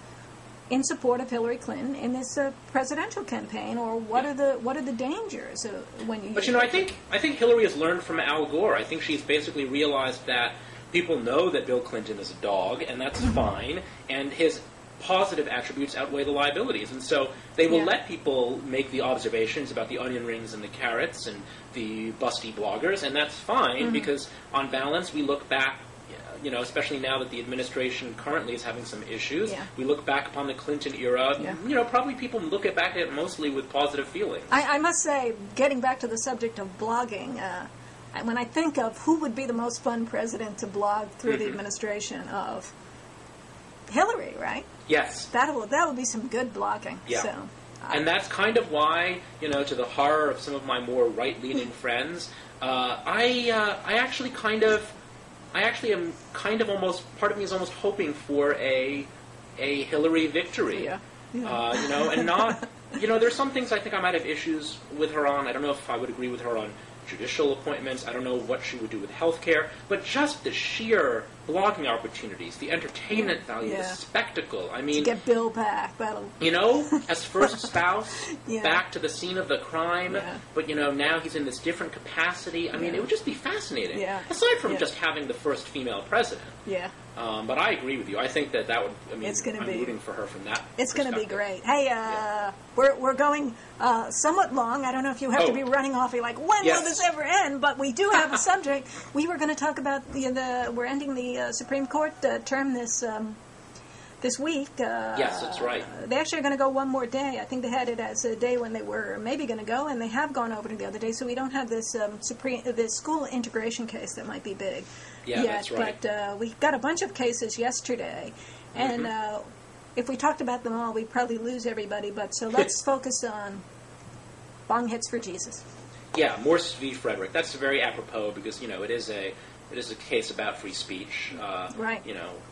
in support of Hillary Clinton in this presidential campaign, or what are the dangers when you? But I think Hillary has learned from Al Gore. I think she's basically realized that people know that Bill Clinton is a dog, and that's fine, and his positive attributes outweigh the liabilities, and so they will let people make the observations about the onion rings and the carrots and the busty bloggers, and that's fine because on balance we look back, especially now that the administration currently is having some issues, we look back upon the Clinton era, probably people look back at it mostly with positive feelings. I must say, getting back to the subject of blogging, when I think of who would be the most fun president to blog through the administration of, Hillary, right? Yes. That will be some good blogging. Yeah. So, and that's kind of why, to the horror of some of my more right-leaning friends, I actually am kind of almost, part of me is almost hoping for a Hillary victory. Yeah. And not, there's some things I think I might have issues with her on. I don't know if I would agree with her on judicial appointments. I don't know what she would do with health care. But just the sheer blogging opportunities, the entertainment value, the spectacle. I mean, to get Bill back, that'll... as first spouse, back to the scene of the crime, but, now he's in this different capacity. I mean, it would just be fascinating. Yeah. Aside from just having the first female president. Yeah. But I agree with you. I think that would, I'm rooting for her from that It's going to be great. Hey, we're going somewhat long. I don't know if you have to be running off. You're like, when will this ever end? But we do have a subject. We were going to talk about we're ending the Supreme Court term this week. Yes, that's right. They actually are going to go one more day. I think they had it as a day when they were maybe going to go, and they have gone over to the other day. So we don't have this this school integration case that might be big. Yeah, that's right. But we got a bunch of cases yesterday, and if we talked about them all, we'd probably lose everybody. But so let's focus on Bong Hits for Jesus. Yeah, Morse v. Frederick. That's very apropos because it is a case about free speech. Right.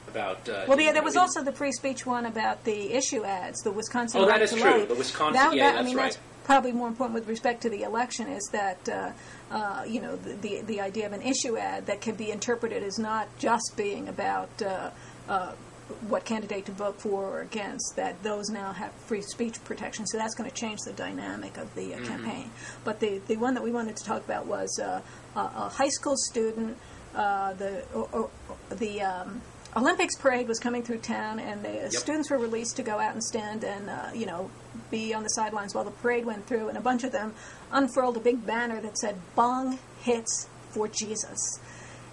About there was also the free speech one about the issue ads, the Wisconsin. Oh, that is true. The Wisconsin. That's right. That's probably more important with respect to the election is that the idea of an issue ad that can be interpreted as not just being about what candidate to vote for or against, that those now have free speech protection. So that's going to change the dynamic of the campaign. But the one that we wanted to talk about was a high school student. The Olympics parade was coming through town, and the students were released to go out and stand and be on the sidelines while the parade went through. And a bunch of them unfurled a big banner that said "Bong Hits for Jesus."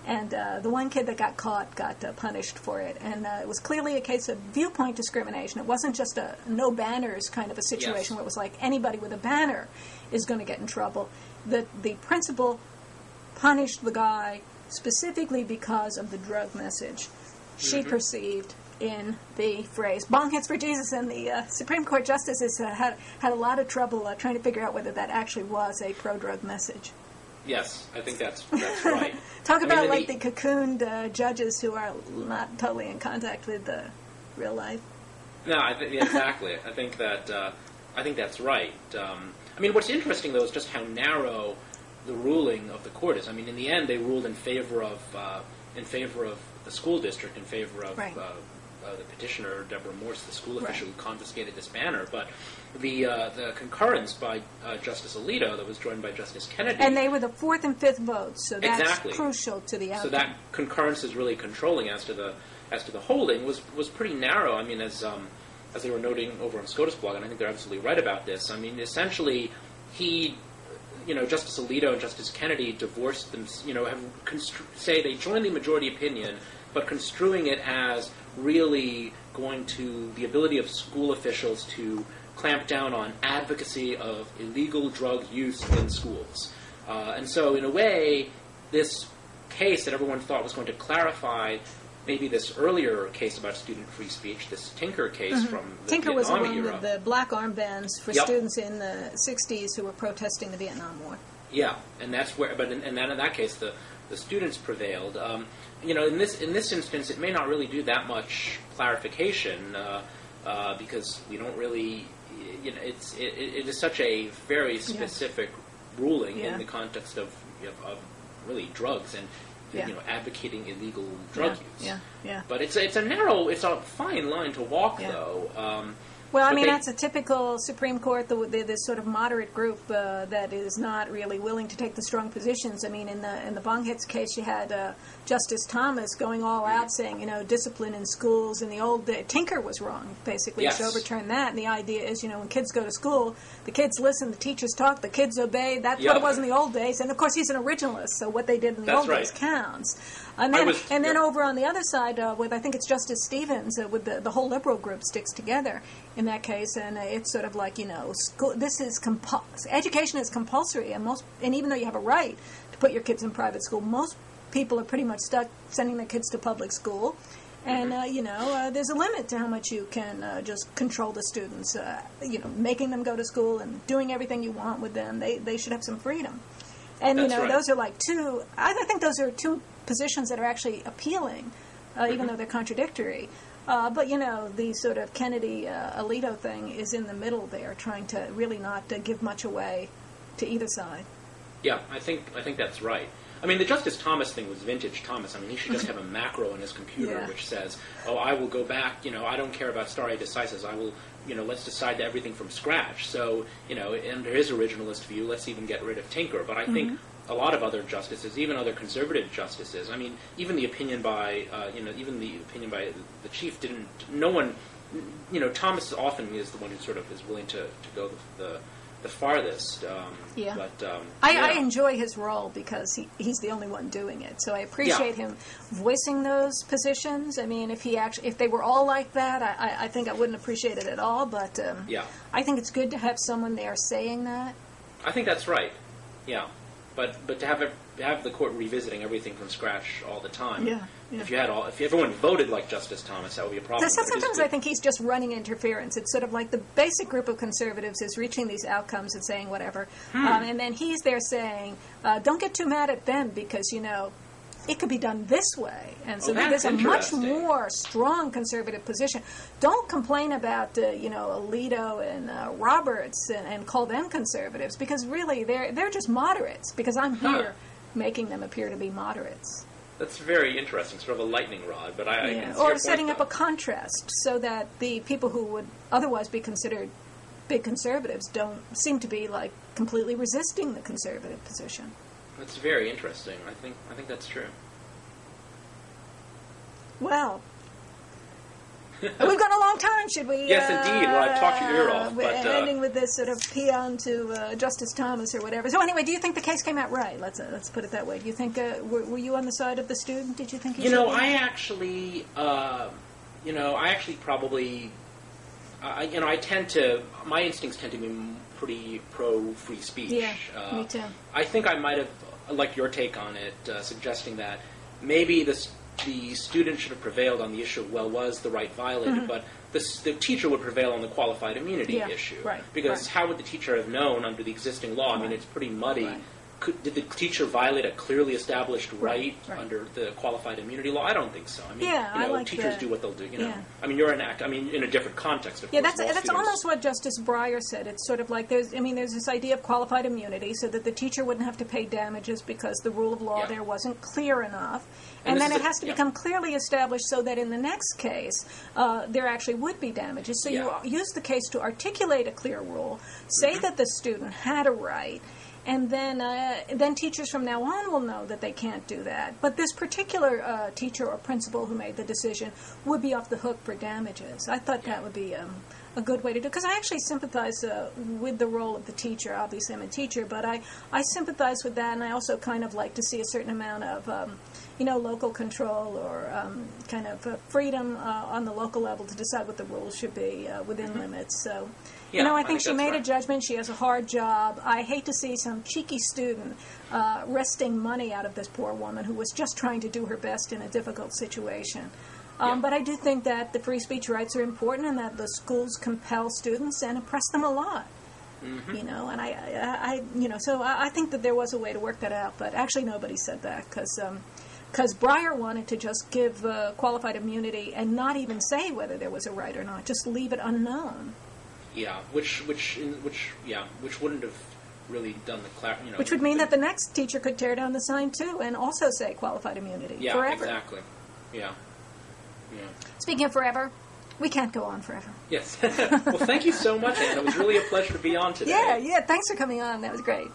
And the one kid that got caught got punished for it. And it was clearly a case of viewpoint discrimination. It wasn't just a no banners kind of a situation where it was like anybody with a banner is going to get in trouble. The principal punished the guy specifically because of the drug message she perceived in the phrase "Bong Hits for Jesus," and the Supreme Court justices had a lot of trouble trying to figure out whether that actually was a pro-drug message. Yes, I think that's right. Talk about the cocooned judges who are not totally in contact with real life. No, exactly. I think that's right. What's interesting though is just how narrow the ruling of the court is. In the end, they ruled in favor of the school district, in favor of the petitioner, Deborah Morse, the school official who confiscated this banner. But the concurrence by Justice Alito that was joined by Justice Kennedy, and they were the fourth and fifth votes, so that's crucial to the outcome. So that concurrence is really controlling as to the holding was pretty narrow. As they were noting over on SCOTUS blog, and I think they're absolutely right about this. Essentially, Justice Alito and Justice Kennedy divorced them. Say they joined the majority opinion, but construing it as really going to the ability of school officials to clamp down on advocacy of illegal drug use in schools. And so, in a way, this case that everyone thought was going to clarify maybe this earlier case about student free speech, this Tinker case from the Tinker Vietnam was the one era. with the black armbands for students in the 60s who were protesting the Vietnam War. Yeah, and that's where, but in that case, the students prevailed. In this instance, it may not really do that much clarification because we don't really, it is such a very specific ruling in the context of really drugs and advocating illegal drug use. Yeah. But it's a fine line to walk though. That's a typical Supreme Court, this sort of moderate group that is not really willing to take the strong positions. In the Bong Hits case, you had Justice Thomas going all out saying, discipline in schools in the old day. Tinker was wrong, basically. You should overturn that. And the idea is, when kids go to school, the kids listen, the teachers talk, the kids obey. That's what it was in the old days. And, of course, he's an originalist, so what they did in the old days counts. And then over on the other side, with I think it's Justice Stevens, with the whole liberal group sticks together in that case, and it's sort of like school. This is education is compulsory, and even though you have a right to put your kids in private school, most people are pretty much stuck sending their kids to public school, and there's a limit to how much you can just control the students. Making them go to school and doing everything you want with them. They should have some freedom, and those are like two. I think those are two positions that are actually appealing, even though they're contradictory. But the sort of Kennedy-Alito thing is in the middle there, trying to really not give much away to either side. Yeah, I think that's right. I mean, the Justice Thomas thing was vintage Thomas. I mean, he should just have a macro in his computer which says, "Oh, I will go back. I don't care about stare decisis. I will, let's decide everything from scratch." So, under his originalist view, let's even get rid of Tinker. But I think a lot of other justices, even other conservative justices, I mean, even the opinion by, the chief didn't. No one, Thomas often is the one who sort of is willing to go the farthest. I enjoy his role because he's the only one doing it. So I appreciate him voicing those positions. I mean, if they were all like that, I think I wouldn't appreciate it at all. But I think it's good to have someone there saying that. I think that's right. Yeah, but to have the court revisiting everything from scratch all the time. Yeah. If everyone voted like Justice Thomas, that would be a problem. Sometimes I think he's just running interference. It's sort of like the basic group of conservatives is reaching these outcomes and saying whatever, and then he's there saying, "Don't get too mad at them because it could be done this way." And so there's a much more strong conservative position. Don't complain about Alito and Roberts and call them conservatives because really they're just moderates because I'm here making them appear to be moderates. That's very interesting, sort of a lightning rod, but I can see or setting up a contrast so that the people who would otherwise be considered big conservatives don't seem to be like completely resisting the conservative position. That's very interesting. I think that's true. Well, we've gone a long time. Should we? Yes, indeed. Well, I've talked your ear off. But ending with this sort of paean to Justice Thomas or whatever. So anyway, do you think the case came out right? Let's put it that way. Do you think were you on the side of the student? Did you think? I actually probably. I tend to. My instincts tend to be pretty pro free speech. Yeah, me too. I think I might have liked your take on it, suggesting that maybe the student should have prevailed on the issue of, was the right violated, but the teacher would prevail on the qualified immunity issue. Right, because how would the teacher have known under the existing law? I mean, it's pretty muddy. Right. Did the teacher violate a clearly established right under the qualified immunity law? I don't think so. I mean, I like teachers do what they'll do. I mean, you're in a different context. Of course, that's almost what Justice Breyer said. It's sort of like there's this idea of qualified immunity, so that the teacher wouldn't have to pay damages because the rule of law there wasn't clear enough, and then it has to become clearly established so that in the next case there actually would be damages. So you use the case to articulate a clear rule, say that the student had a right. And then teachers from now on will know that they can't do that. But this particular teacher or principal who made the decision would be off the hook for damages. I thought that would be a good way to do it. Because I actually sympathize with the role of the teacher. Obviously, I'm a teacher, but I sympathize with that, and I also kind of like to see a certain amount of local control or kind of freedom on the local level to decide what the rules should be within limits. So. I think she made a judgment. She has a hard job. I hate to see some cheeky student wresting money out of this poor woman who was just trying to do her best in a difficult situation. But I do think that the free speech rights are important and that the schools compel students and oppress them a lot. And so I think that there was a way to work that out. But actually nobody said that because Breyer wanted to just give qualified immunity and not even say whether there was a right or not, just leave it unknown. Yeah, which wouldn't have really done the which would mean that the next teacher could tear down the sign too and also say qualified immunity forever. Exactly. Yeah. Speaking of forever, we can't go on forever. Yes. Well, thank you so much, Anne. It was really a pleasure to be on today. Yeah. Thanks for coming on. That was great.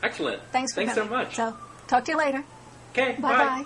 Excellent. Thanks so much. So, talk to you later. Okay. Bye-bye.